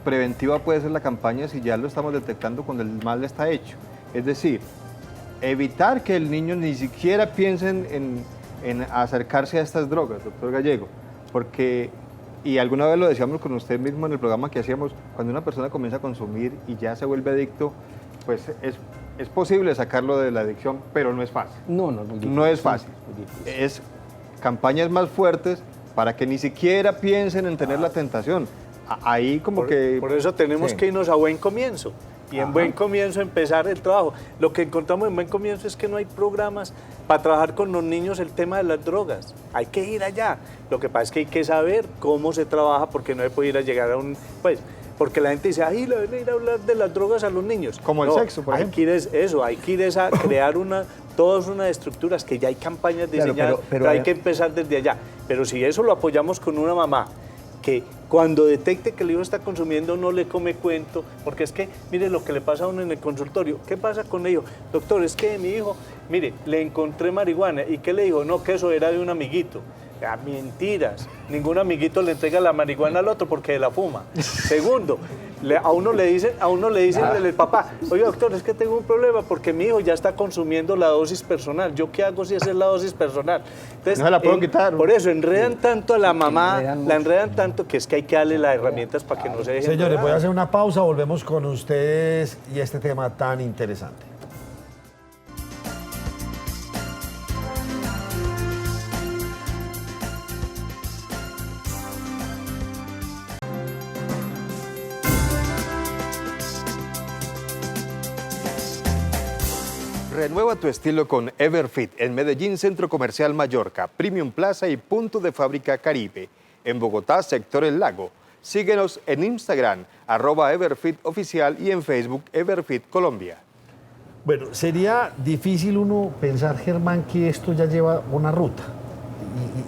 S2: preventiva puede ser la campaña si ya lo estamos detectando cuando el mal está hecho? Es decir, evitar que el niño ni siquiera piense en acercarse a estas drogas, doctor Gallego, porque, y alguna vez lo decíamos con usted mismo en el programa que hacíamos, cuando una persona comienza a consumir y ya se vuelve adicto, pues es posible sacarlo de la adicción, pero no es fácil. No es fácil. Es campañas más fuertes para que ni siquiera piensen en tener la tentación. Ahí como que...
S4: Por eso tenemos que irnos a buen comienzo. Y en buen comienzo empezar el trabajo. Lo que encontramos en buen comienzo es que no hay programas para trabajar con los niños el tema de las drogas. Hay que ir allá. Lo que pasa es que hay que saber cómo se trabaja porque no se puede ir a llegar a un... Pues, porque la gente dice, ay, le van a ir a hablar de las drogas a los niños.
S2: Como el sexo, por ejemplo.
S4: Hay que ir a crear todas unas estructuras que ya hay campañas diseñadas, pero hay que empezar desde allá. Pero si eso lo apoyamos con una mamá que cuando detecte que el hijo está consumiendo no le come cuento, porque es que, mire lo que le pasa a uno en el consultorio. ¿Qué pasa con ello? Doctor, es que mi hijo, mire, le encontré marihuana. ¿Y qué le dijo? No, que eso era de un amiguito. Mentiras. Ningún amiguito le entrega la marihuana al otro porque la fuma. Segundo, a uno le dicen el papá, oye doctor, es que tengo un problema porque mi hijo ya está consumiendo la dosis personal. ¿Yo qué hago si esa es la dosis personal? Entonces,
S2: no se la puedo quitar.
S4: Por eso enredan tanto a la mamá, la enredan tanto que es que hay que darle las herramientas para que no se dejen.
S1: Señores, voy a hacer una pausa, volvemos con ustedes y este tema tan interesante.
S2: Renueva tu estilo con Everfit en Medellín, Centro Comercial Mallorca, Premium Plaza y Punto de Fábrica Caribe. En Bogotá, Sector El Lago. Síguenos en Instagram, @EverfitOficial y en Facebook, Everfit Colombia.
S1: Bueno, sería difícil uno pensar, Germán, que esto ya lleva una ruta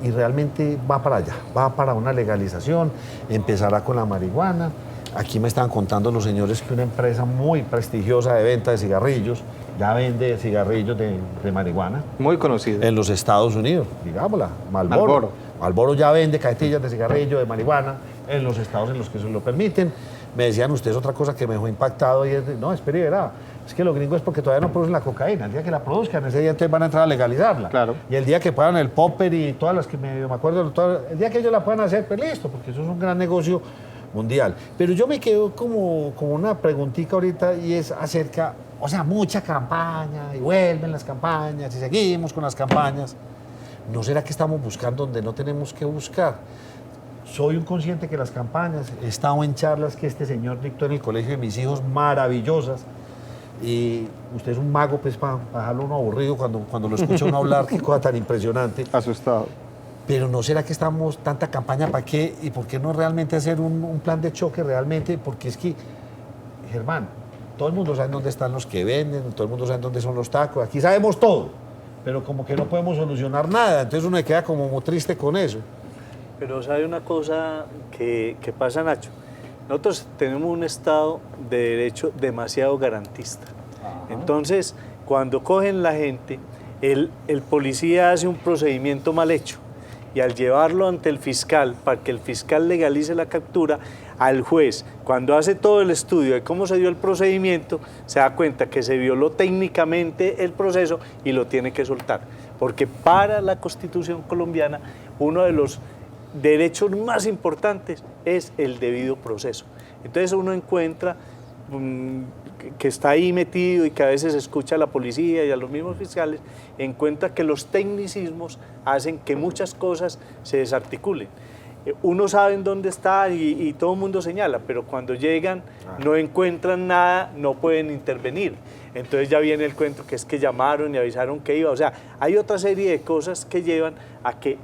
S1: y realmente va para allá, va para una legalización, empezará con la marihuana. Aquí me estaban contando los señores que una empresa muy prestigiosa de venta de cigarrillos ya vende cigarrillos de marihuana.
S2: Muy conocido.
S1: En los Estados Unidos, digámosla, Marlboro. Marlboro ya vende cajetillas de cigarrillo de marihuana en los estados en los que se lo permiten. Me decían ustedes otra cosa que me dejó impactado y es, no, espere, verá, es que los gringos es porque todavía no producen la cocaína. El día que la produzcan, ese día entonces van a entrar a legalizarla.
S2: Claro.
S1: Y el día que puedan el popper y todas las que me acuerdo, el día que ellos la puedan hacer, pues listo, porque eso es un gran negocio mundial. Pero yo me quedo como una preguntita ahorita y es acerca, o sea, mucha campaña y vuelven las campañas y seguimos con las campañas. ¿No será que estamos buscando donde no tenemos que buscar? Soy un consciente que las campañas, he estado en charlas que este señor dictó en el colegio de mis hijos maravillosas y usted es un mago pues para dejarlo uno aburrido cuando lo escucha uno hablar, qué cosa tan impresionante.
S2: Asustado.
S1: Pero ¿no será que estamos tanta campaña para qué? ¿Y por qué no realmente hacer un plan de choque realmente? Porque es que, Germán, todo el mundo sabe dónde están los que venden, todo el mundo sabe dónde son los tacos, aquí sabemos todo, pero como que no podemos solucionar nada, entonces uno se queda como muy triste con eso.
S4: Pero sabe una cosa que pasa, Nacho, nosotros tenemos un Estado de Derecho demasiado garantista. Entonces, cuando cogen la gente, el policía hace un procedimiento mal hecho y al llevarlo ante el fiscal, para que el fiscal legalice la captura, al juez, Cuando hace todo el estudio de cómo se dio el procedimiento, se da cuenta que se violó técnicamente el proceso y lo tiene que soltar. Porque para la Constitución colombiana, uno de los derechos más importantes es el debido proceso. Entonces uno encuentra que está ahí metido y que a veces escucha a la policía y a los mismos fiscales, encuentra que los tecnicismos hacen que muchas cosas se desarticulen. Uno sabe en dónde está y todo el mundo señala, pero cuando llegan no encuentran nada, no pueden intervenir. Entonces ya viene el cuento que es que llamaron y avisaron que iba. O sea, hay otra serie de cosas que llevan a que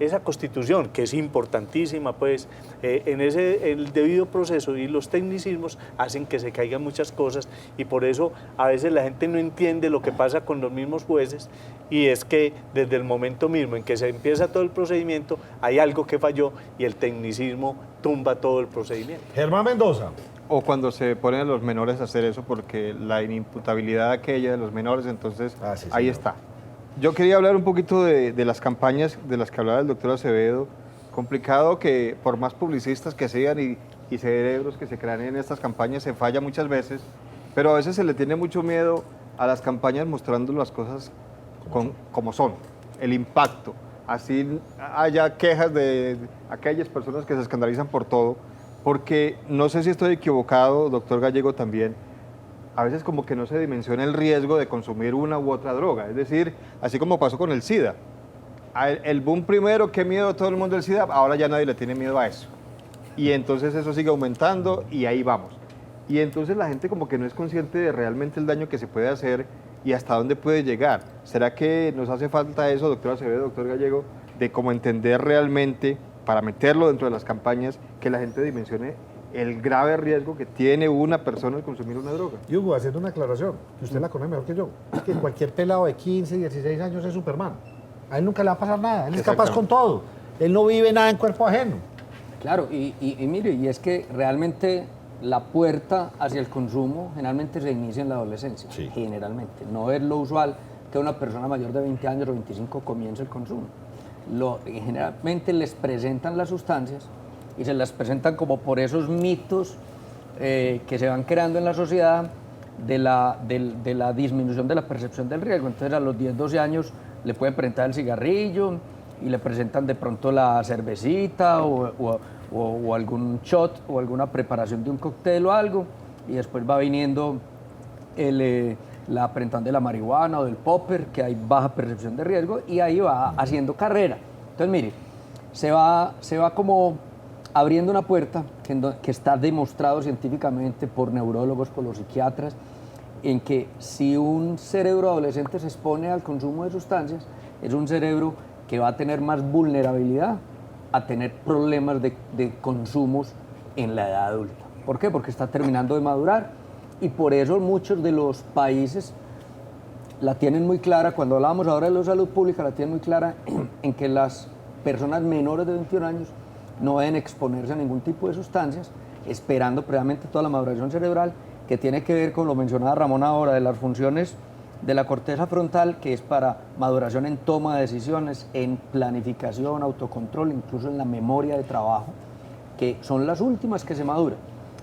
S4: esa constitución, que es importantísima, pues, el debido proceso y los tecnicismos hacen que se caigan muchas cosas, y por eso a veces la gente no entiende lo que pasa con los mismos jueces, y es que desde el momento mismo en que se empieza todo el procedimiento hay algo que falló y el tecnicismo tumba todo el procedimiento.
S1: Germán Mendoza.
S2: O cuando se ponen a los menores a hacer eso porque la inimputabilidad aquella de los menores, entonces
S1: Sí,
S2: ahí
S1: señor.
S2: está. Yo quería hablar un poquito de las campañas de las que hablaba el doctor Acevedo. Complicado que por más publicistas que sean y cerebros que se crean en estas campañas, se falla muchas veces, pero a veces se le tiene mucho miedo a las campañas mostrando las cosas como son, el impacto. Así haya quejas de aquellas personas que se escandalizan por todo, porque no sé si estoy equivocado, doctor Gallego también, a veces como que no se dimensiona el riesgo de consumir una u otra droga. Es decir, así como pasó con el SIDA. El boom primero, qué miedo todo el mundo del SIDA, ahora ya nadie le tiene miedo a eso. Y entonces eso sigue aumentando y ahí vamos. Y entonces la gente como que no es consciente de realmente el daño que se puede hacer y hasta dónde puede llegar. ¿Será que nos hace falta eso, doctor Acevedo, doctor Gallego, de cómo entender realmente, para meterlo dentro de las campañas, que la gente dimensione el grave riesgo que tiene una persona al consumir una droga?
S1: Y Hugo, haciendo una aclaración, que usted la conoce mejor que yo, es que cualquier pelado de 15, 16 años es Superman. A él nunca le va a pasar nada, él es capaz con todo. Él no vive nada en cuerpo ajeno.
S6: Claro, y mire, y es que realmente la puerta hacia el consumo generalmente se inicia en la adolescencia,
S1: Sí.
S6: generalmente. No es lo usual que una persona mayor de 20 años o 25 comience el consumo. Generalmente les presentan las sustancias y se las presentan como por esos mitos que se van creando en la sociedad de la disminución de la percepción del riesgo. Entonces a los 10, 12 años le pueden presentar el cigarrillo y le presentan de pronto la cervecita o algún shot o alguna preparación de un cóctel o algo, y después va viniendo la presentación de la marihuana o del popper, que hay baja percepción de riesgo, y ahí va haciendo carrera. Entonces mire, se va como abriendo una puerta que está demostrado científicamente por neurólogos, por los psiquiatras, en que si un cerebro adolescente se expone al consumo de sustancias, es un cerebro que va a tener más vulnerabilidad a tener problemas de consumos en la edad adulta. ¿Por qué? Porque está terminando de madurar, y por eso muchos de los países la tienen muy clara. Cuando hablábamos ahora de la salud pública, la tienen muy clara en que las personas menores de 21 años no deben exponerse a ningún tipo de sustancias, esperando previamente toda la maduración cerebral, que tiene que ver con lo mencionaba Ramón ahora, de las funciones de la corteza frontal, que es para maduración en toma de decisiones, en planificación, autocontrol, incluso en la memoria de trabajo, que son las últimas que se maduran.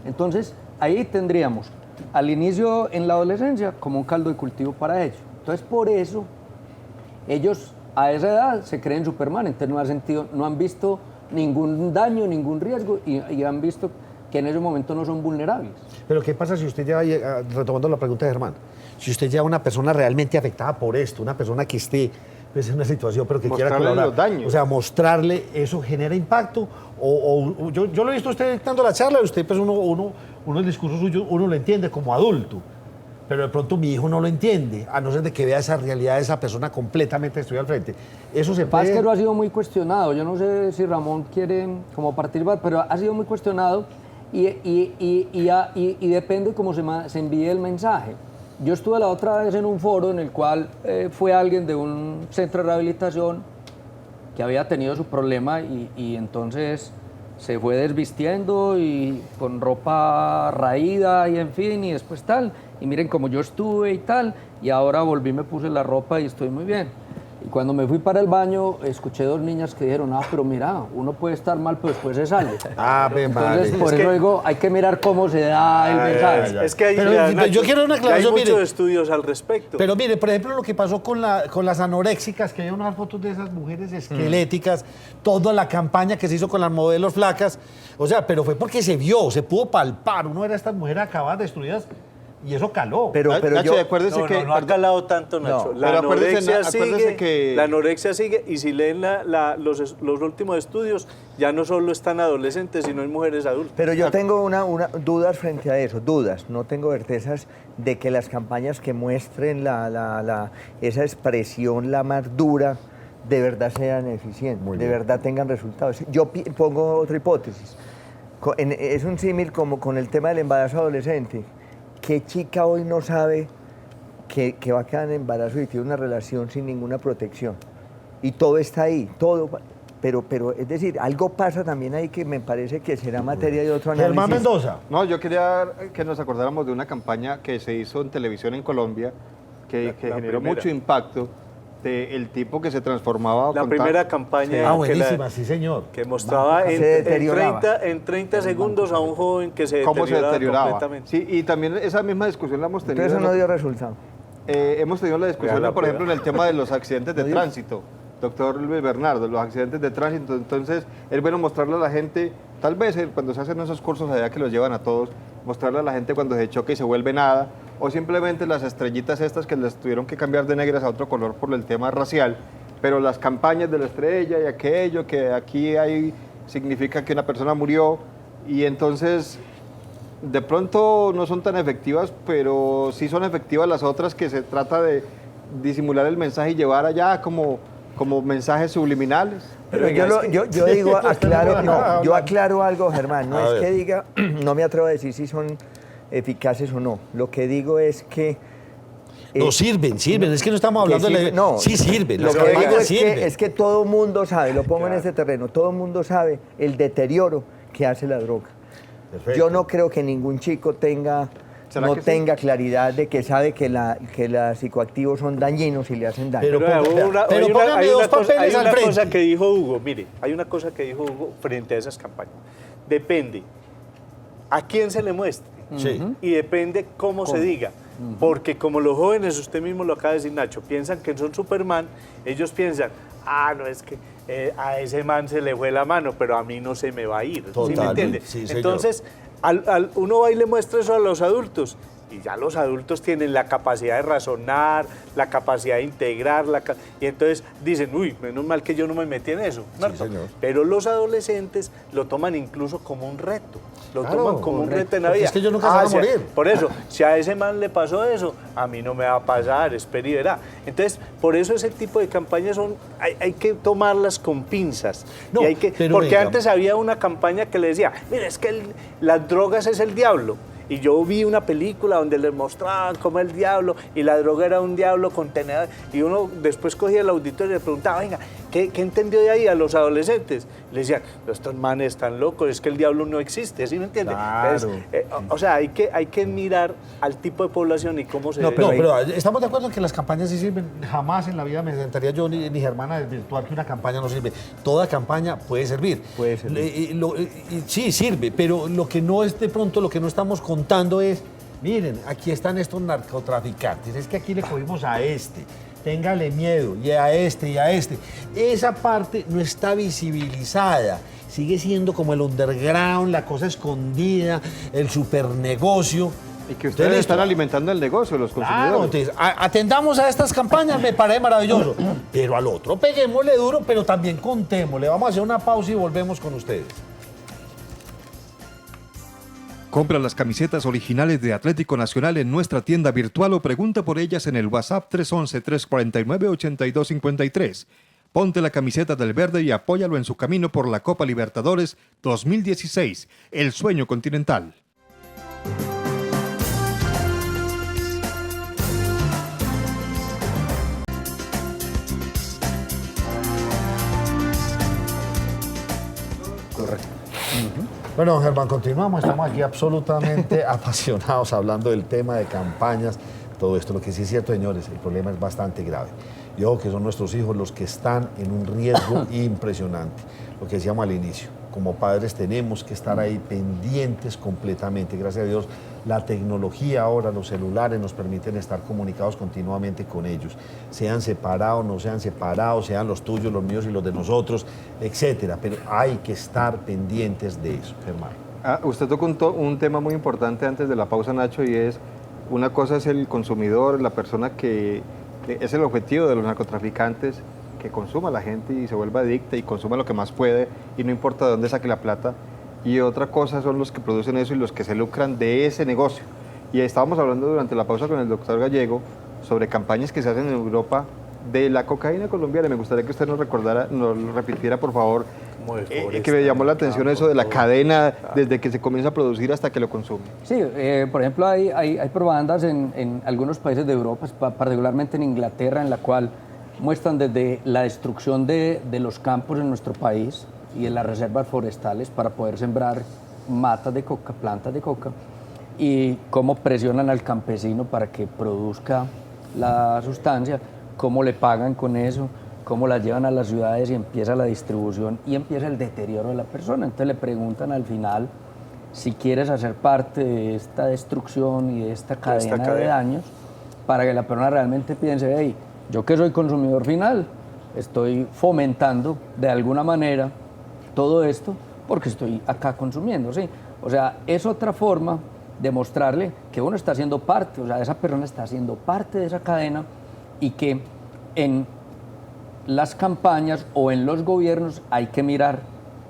S6: Entonces, ahí tendríamos al inicio en la adolescencia como un caldo de cultivo para ellos. Entonces, por eso, ellos a esa edad se creen Superman, entonces no han visto ningún daño, ningún riesgo, y han visto que en ese momento no son vulnerables.
S1: Pero ¿qué pasa si usted lleva, retomando la pregunta de Germán, si usted lleva una persona realmente afectada por esto, una persona que esté pues, en una situación, pero que quiera
S2: Mostrarle
S1: colaborar?
S2: los daños.
S1: O sea, mostrarle, ¿eso genera impacto? Yo lo he visto a usted dando la charla, y usted, pues uno el discurso suyo, uno lo entiende como adulto, pero de pronto mi hijo no lo entiende, a no ser de que vea esa realidad de esa persona completamente que estoy al frente. Eso se
S6: Pasa
S1: puede...
S6: que eso ha sido muy cuestionado. Yo no sé si Ramón quiere como participar, pero ha sido muy cuestionado y depende cómo se envíe el mensaje. Yo estuve la otra vez en un foro en el cual fue alguien de un centro de rehabilitación que había tenido su problema y entonces se fue desvistiendo y con ropa raída y en fin, y después tal. Y miren cómo yo estuve y tal, y ahora volví, me puse la ropa y estoy muy bien. Y cuando me fui para el baño, escuché dos niñas que dijeron, pero mira, uno puede estar mal, pero después se sale.
S1: Ven,
S6: Entonces,
S1: vale.
S6: por eso digo, hay que mirar cómo se da el mensaje.
S4: Es que hay,
S1: Pero
S4: vea,
S1: yo
S4: Nacho,
S1: quiero una
S4: hay
S1: aclaración,
S4: muchos
S1: mire.
S4: estudios al respecto.
S1: Pero mire, por ejemplo, lo que pasó con las anoréxicas, que hay unas fotos de esas mujeres esqueléticas, toda la campaña que se hizo con las modelos flacas, o sea, pero fue porque se vio, se pudo palpar, uno era estas mujeres acabadas, destruidas, y eso caló.
S5: Pero
S2: Nacho,
S5: yo,
S2: acuérdese
S4: No,
S2: que...
S4: no ha calado tanto, Nacho.
S5: No,
S4: La
S2: pero acuérdese,
S4: anorexia
S2: acuérdese
S4: sigue,
S2: que-
S4: la anorexia sigue, y si leen los últimos estudios, ya no solo están adolescentes, sino en mujeres adultas.
S5: pero yo tengo dudas frente a eso, dudas, no tengo certezas de que las campañas que muestren esa expresión, la más dura, de verdad sean eficientes, de verdad tengan resultados. Yo pongo otra hipótesis. Es un símil como con el tema del embarazo adolescente. ¿Qué chica hoy no sabe que va a quedar en embarazo y tiene una relación sin ninguna protección? Y todo está ahí, todo. Pero es decir, algo pasa también ahí que me parece que será materia de otro análisis.
S1: Germán Mendoza.
S2: No, yo quería que nos acordáramos de una campaña que se hizo en televisión en Colombia, que
S4: La
S2: generó
S4: primera.
S2: mucho impacto, del tipo que se transformaba.
S4: La primera campaña
S1: Buenísima, sí, señor.
S4: que mostraba
S5: Se deterioraba.
S4: en 30 segundos a un joven que se
S2: cómo se deterioraba.
S4: completamente.
S2: Sí, y también esa misma discusión la hemos tenido.
S5: Entonces eso no dio resultado.
S2: Hemos tenido la discusión,
S4: Vean la
S2: por ejemplo, en
S4: prueba.
S2: el tema de los accidentes de tránsito. Doctor Luis Bernardo, los accidentes de tránsito. Entonces, es bueno mostrarle a la gente, tal vez cuando se hacen esos cursos allá que los llevan a todos, mostrarle a la gente cuando se choca y se vuelve nada, o simplemente las estrellitas estas que les tuvieron que cambiar de negras a otro color por el tema racial, pero las campañas de la estrella y aquello que aquí hay significa que una persona murió, y entonces de pronto no son tan efectivas, pero sí son efectivas las otras, que se trata de disimular el mensaje y llevar allá como mensajes subliminales.
S5: Pero yo digo, yo aclaro algo, Germán. No es que diga, no me atrevo a decir si son eficaces o no. Lo que digo es que...
S1: No, sirven, es que no estamos hablando de...
S5: No,
S1: sí sirven,
S5: lo
S1: las
S5: que digo
S1: campañas
S5: es
S1: sirven.
S5: es que todo mundo sabe, lo pongo en este terreno, todo mundo sabe el deterioro que hace la droga.
S1: Perfecto.
S5: Yo no creo que ningún chico tenga claridad de que sabe que los psicoactivos son dañinos y le hacen daño.
S1: Pero
S4: Pero
S1: póngame dos papeles
S4: hay
S1: al
S4: una
S1: frente.
S4: cosa que dijo Hugo, mire, hay una cosa que dijo Hugo frente a esas campañas. Depende a quién se le muestre
S1: Sí.
S4: y depende cómo se diga. Porque como los jóvenes, usted mismo lo acaba de decir, Nacho, piensan que son Superman, ellos piensan, no, es que a ese man se le fue la mano, pero a mí no se me va a ir. ¿Sí me
S1: Totalmente,
S4: entiende?
S1: sí, señor.
S4: Entonces, uno va y le muestra eso a los adultos. Y ya los adultos tienen la capacidad de razonar, la capacidad de integrar, y entonces dicen, uy, menos mal que yo no me metí en eso. ¿cierto?
S1: señor.
S4: Pero los adolescentes lo toman incluso como un reto. Lo
S1: Claro,
S4: toman como un reto en la
S1: porque
S4: vida.
S1: es que ellos nunca se van a morir.
S4: Por eso, si a ese man le pasó eso, a mí no me va a pasar, espera y verá. Entonces, por eso ese tipo de campañas hay que tomarlas con pinzas.
S1: No,
S4: Y
S1: pero
S4: porque
S1: venga.
S4: antes había una campaña que le decía, mira, es que las drogas es el diablo. Y yo vi una película donde les mostraban cómo el diablo, y la droga era un diablo contenedor. Y uno después cogía el auditorio y le preguntaba, venga, ¿qué entendió de ahí a los adolescentes? Le decían, estos manes están locos, es que el diablo no existe, ¿sí me entiende?
S1: Claro.
S4: Entonces, o sea, hay que mirar al tipo de población y cómo se...
S1: No, pero estamos de acuerdo en que las campañas sí sirven. Jamás en la vida me sentaría yo ni Germán a desvirtuar que una campaña no sirve. Toda campaña puede servir.
S5: Puede servir.
S1: Sí, sirve, pero lo que no es de pronto, lo que no estamos contando es, miren, aquí están estos narcotraficantes, es que aquí le cogimos a este, téngale miedo, y a este, y a este. Esa parte no está visibilizada. Sigue siendo como el underground, la cosa escondida, el supernegocio.
S2: Y que ustedes están alimentando el negocio, los consumidores.
S1: Claro, entonces, atendamos a estas campañas, me parece maravilloso. Pero al otro, peguémosle duro, pero también contémosle. Vamos a hacer una pausa y volvemos con ustedes.
S7: Compra las camisetas originales de Atlético Nacional en nuestra tienda virtual o pregunta por ellas en el WhatsApp 311-349-8253. Ponte la camiseta del verde y apóyalo en su camino por la Copa Libertadores 2016, el sueño continental.
S1: Bueno, Germán, continuamos. Estamos aquí absolutamente apasionados hablando del tema de campañas todo esto. Lo que sí es cierto, señores, el problema es bastante grave. Y ojo que son nuestros hijos los que están en un riesgo impresionante. Lo que decíamos al inicio, como padres tenemos que estar ahí pendientes completamente. Gracias a Dios, la tecnología ahora, los celulares nos permiten estar comunicados continuamente con ellos. Sean separados, no sean separados, sean los tuyos, los míos y los de nosotros, etcétera. Pero hay que estar pendientes de eso, Germán.
S2: Usted tocó un tema muy importante antes de la pausa, Nacho, y es, una cosa es el consumidor, la persona que es el objetivo de los narcotraficantes, que consuma la gente y se vuelva adicta y consuma lo que más puede y no importa de dónde saque la plata. Y otra cosa son los que producen eso y los que se lucran de ese negocio. Y estábamos hablando durante la pausa con el doctor Gallego sobre campañas que se hacen en Europa de la cocaína colombiana. Me gustaría que usted nos recordara, nos lo repitiera, por favor, que me llamó la atención eso de la cadena desde que se comienza a producir hasta que lo consume.
S6: Sí, por ejemplo, hay propagandas en algunos países de Europa, particularmente en Inglaterra, en la cual muestran desde la destrucción de los campos en nuestro país y de las reservas forestales para poder sembrar matas de coca, plantas de coca, y cómo presionan al campesino para que produzca la sustancia, cómo le pagan con eso, cómo la llevan a las ciudades y empieza la distribución y empieza el deterioro de la persona. Entonces le preguntan al final si quieres hacer parte de esta destrucción y de esta cadena de daños, para que la persona realmente piense, hey, yo que soy consumidor final, estoy fomentando de alguna manera todo esto porque estoy acá consumiendo, ¿sí? O sea, es otra forma de mostrarle que uno está haciendo parte, o sea, esa persona está haciendo parte de esa cadena y que en las campañas o en los gobiernos hay que mirar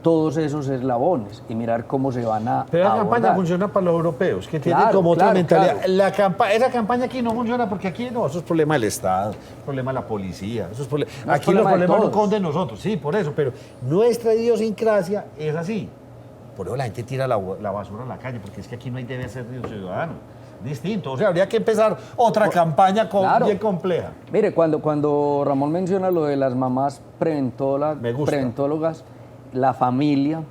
S6: todos esos eslabones y mirar cómo se van a
S1: Pero la
S6: abordar.
S1: campaña funciona para los europeos, que tienen
S6: Claro,
S1: como otra
S6: claro,
S1: mentalidad.
S6: claro.
S1: Esa campaña aquí no funciona porque aquí no, eso es problema del Estado, problema de la policía. Eso es
S6: No, es
S1: aquí los
S6: problema de
S1: problemas no
S6: todos.
S1: son de nosotros, sí, por eso, pero nuestra idiosincrasia es así. Por eso la gente tira la basura a la calle, porque es que aquí no hay deber ser de un ciudadano. Distinto, o sea, habría que empezar otra campaña
S6: claro.
S1: bien compleja.
S6: Mire, cuando Ramón menciona lo de las mamás
S1: Me gusta.
S6: preventólogas, la familia,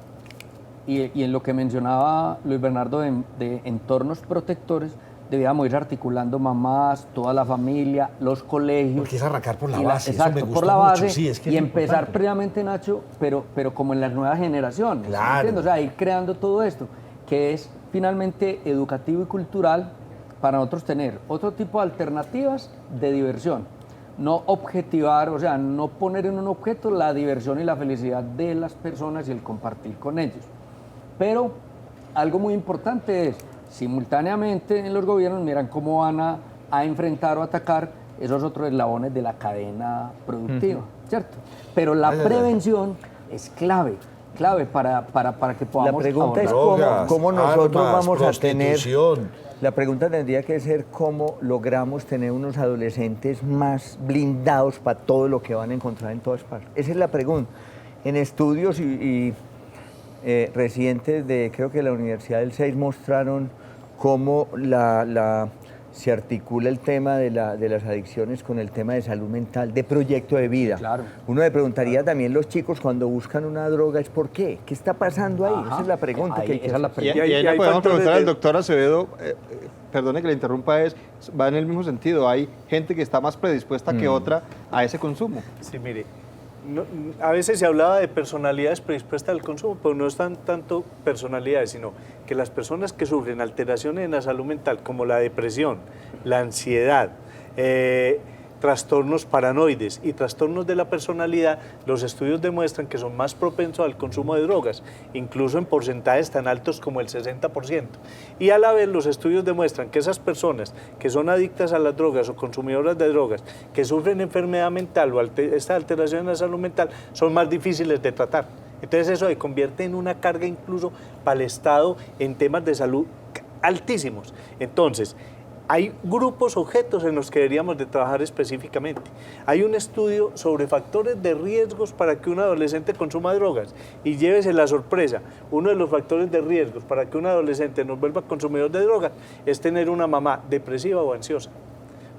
S6: y en lo que mencionaba Luis Bernardo de entornos protectores, debíamos ir articulando mamás, toda la familia, los colegios.
S1: Porque es arrancar por la
S6: y
S1: base, eso
S6: exacto,
S1: me
S6: por
S1: gusta
S6: la
S1: mucho,
S6: base,
S1: sí, es que
S6: y
S1: es
S6: empezar
S1: importante.
S6: previamente, Nacho, pero como en las nuevas generaciones.
S1: Claro.
S6: ¿Entiendes? O sea, ir creando todo esto, que es finalmente educativo y cultural para nosotros tener otro tipo de alternativas de diversión. No objetivar, o sea, no poner en un objeto la diversión y la felicidad de las personas y el compartir con ellos. Pero algo muy importante es, simultáneamente en los gobiernos miran cómo van a enfrentar o atacar esos otros eslabones de la cadena productiva, ¿cierto? Pero la prevención es clave para que podamos
S5: La pregunta es
S6: abordar.
S5: cómo nosotros
S1: armas,
S5: vamos a tener...
S1: prostitución.
S5: La pregunta tendría que ser cómo logramos tener unos adolescentes más blindados para todo lo que van a encontrar en todas partes. Esa es la pregunta. En estudios recientes de, creo que la Universidad del 6 mostraron cómo se articula el tema de las adicciones con el tema de salud mental, de proyecto de vida.
S6: Claro.
S5: Uno le preguntaría también los chicos cuando buscan una droga es ¿por qué? ¿Qué está pasando ahí?
S6: Ajá.
S5: Esa es la pregunta
S6: Ahí,
S5: que hay que
S6: esa es la
S5: hacer.
S2: Y
S6: pregunta.
S2: ahí le
S4: hay
S2: podemos
S4: factores
S2: preguntar al
S4: de-
S2: doctor Acevedo, perdone que le interrumpa, va en el mismo sentido. Hay gente que está más predispuesta que otra a ese consumo.
S4: Sí, mire, a veces se hablaba de personalidades predispuestas al consumo, pero no están tanto personalidades, sino que las personas que sufren alteraciones en la salud mental, como la depresión, la ansiedad, trastornos paranoides y trastornos de la personalidad, los estudios demuestran que son más propensos al consumo de drogas, incluso en porcentajes tan altos como el 60%. Y a la vez los estudios demuestran que esas personas que son adictas a las drogas o consumidoras de drogas, que sufren enfermedad mental o esta alteración en la salud mental, son más difíciles de tratar. Entonces eso se convierte en una carga incluso para el Estado en temas de salud altísimos. Entonces, hay grupos objetos en los que deberíamos de trabajar específicamente. Hay un estudio sobre factores de riesgos para que un adolescente consuma drogas y llévese la sorpresa. Uno de los factores de riesgos para que un adolescente nos vuelva consumidor de drogas es tener una mamá depresiva o ansiosa.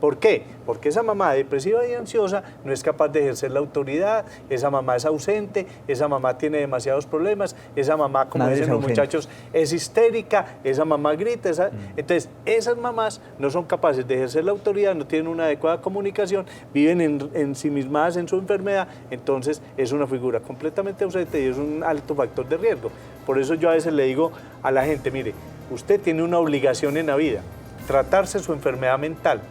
S4: ¿Por qué? Porque esa mamá depresiva y ansiosa no es capaz de ejercer la autoridad, esa mamá es ausente, esa mamá tiene demasiados problemas, esa mamá, como
S5: Madre
S4: dicen
S5: es
S4: los
S5: ausente.
S4: muchachos, es histérica, esa mamá grita. Entonces, esas mamás no son capaces de ejercer la autoridad, no tienen una adecuada comunicación, viven ensimismadas en su enfermedad, entonces es una figura completamente ausente y es un alto factor de riesgo. Por eso yo a veces le digo a la gente, mire, usted tiene una obligación en la vida, tratarse su enfermedad mental,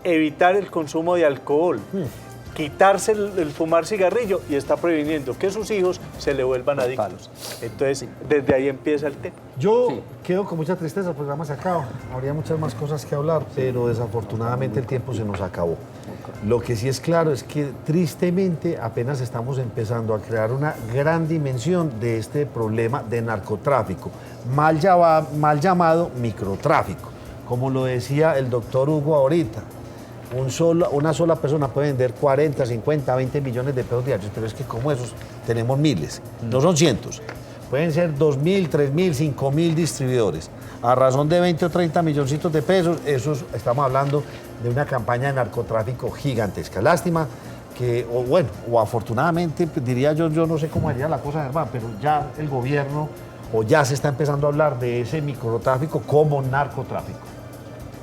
S4: evitar el consumo de alcohol, quitarse el fumar cigarrillo y está previniendo que sus hijos se le vuelvan adictos. Entonces, desde ahí empieza el tema.
S1: Yo quedo con mucha tristeza, el programa se acaba. Habría muchas más cosas que hablar, pero desafortunadamente el tiempo se nos acabó. Lo que sí es claro es que tristemente apenas estamos empezando a crear una gran dimensión de este problema de narcotráfico, mal llamado microtráfico. Como lo decía el doctor Hugo ahorita, una sola persona puede vender 40, 50, 20 millones de pesos diarios, pero es que como esos tenemos miles, no son cientos. Pueden ser 2.000, 3.000, 5.000 distribuidores. A razón de 20 o 30 milloncitos de pesos, estamos hablando de una campaña de narcotráfico gigantesca. Lástima que, o afortunadamente, pues, diría yo no sé cómo haría la cosa, hermano, pero ya el gobierno, o ya se está empezando a hablar de ese microtráfico como narcotráfico.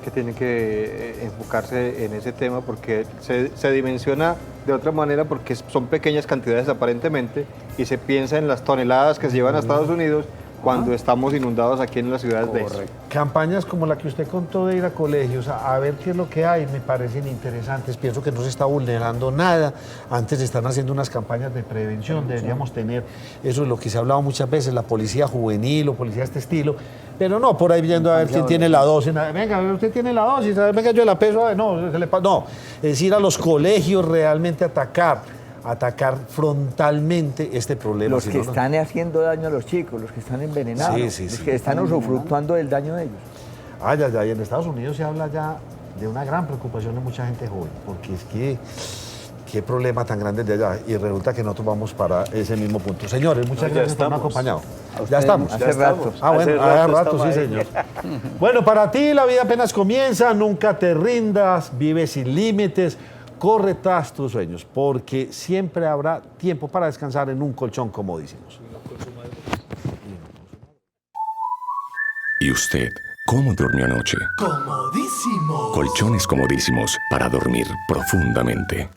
S2: Que tiene que enfocarse en ese tema porque se dimensiona de otra manera porque son pequeñas cantidades aparentemente y se piensa en las toneladas que se llevan a Estados Unidos cuando estamos inundados aquí en las ciudades de eso.
S1: Campañas como la que usted contó de ir a colegios a ver qué es lo que hay me parecen interesantes. Pienso que no se está vulnerando nada. Antes están haciendo unas campañas de prevención. Deberíamos tener, eso es lo que se ha hablado muchas veces, la policía juvenil o policía de este estilo. Pero no, por ahí viendo a ver quién tiene la dosis. Venga, usted tiene la dosis, venga, yo la peso. No, no, es decir, a los colegios realmente atacar frontalmente este problema.
S5: Los que están haciendo daño a los chicos, los que están envenenando, los que están usufructuando del daño de ellos.
S1: En Estados Unidos se habla ya de una gran preocupación de mucha gente joven, porque es que qué problema tan grande de allá, y resulta que nosotros vamos para ese mismo punto. Señores, muchas gracias por haberme acompañado. Ya estamos.
S5: Hace rato.
S1: Bueno, hace rato, sí, señor. Bueno, para ti la vida apenas comienza, nunca te rindas, vive sin límites, corre tras tus sueños, porque siempre habrá tiempo para descansar en un colchón comodísimos.
S8: ¿Y usted cómo durmió anoche?
S9: Comodísimo.
S8: Colchones comodísimos para dormir profundamente.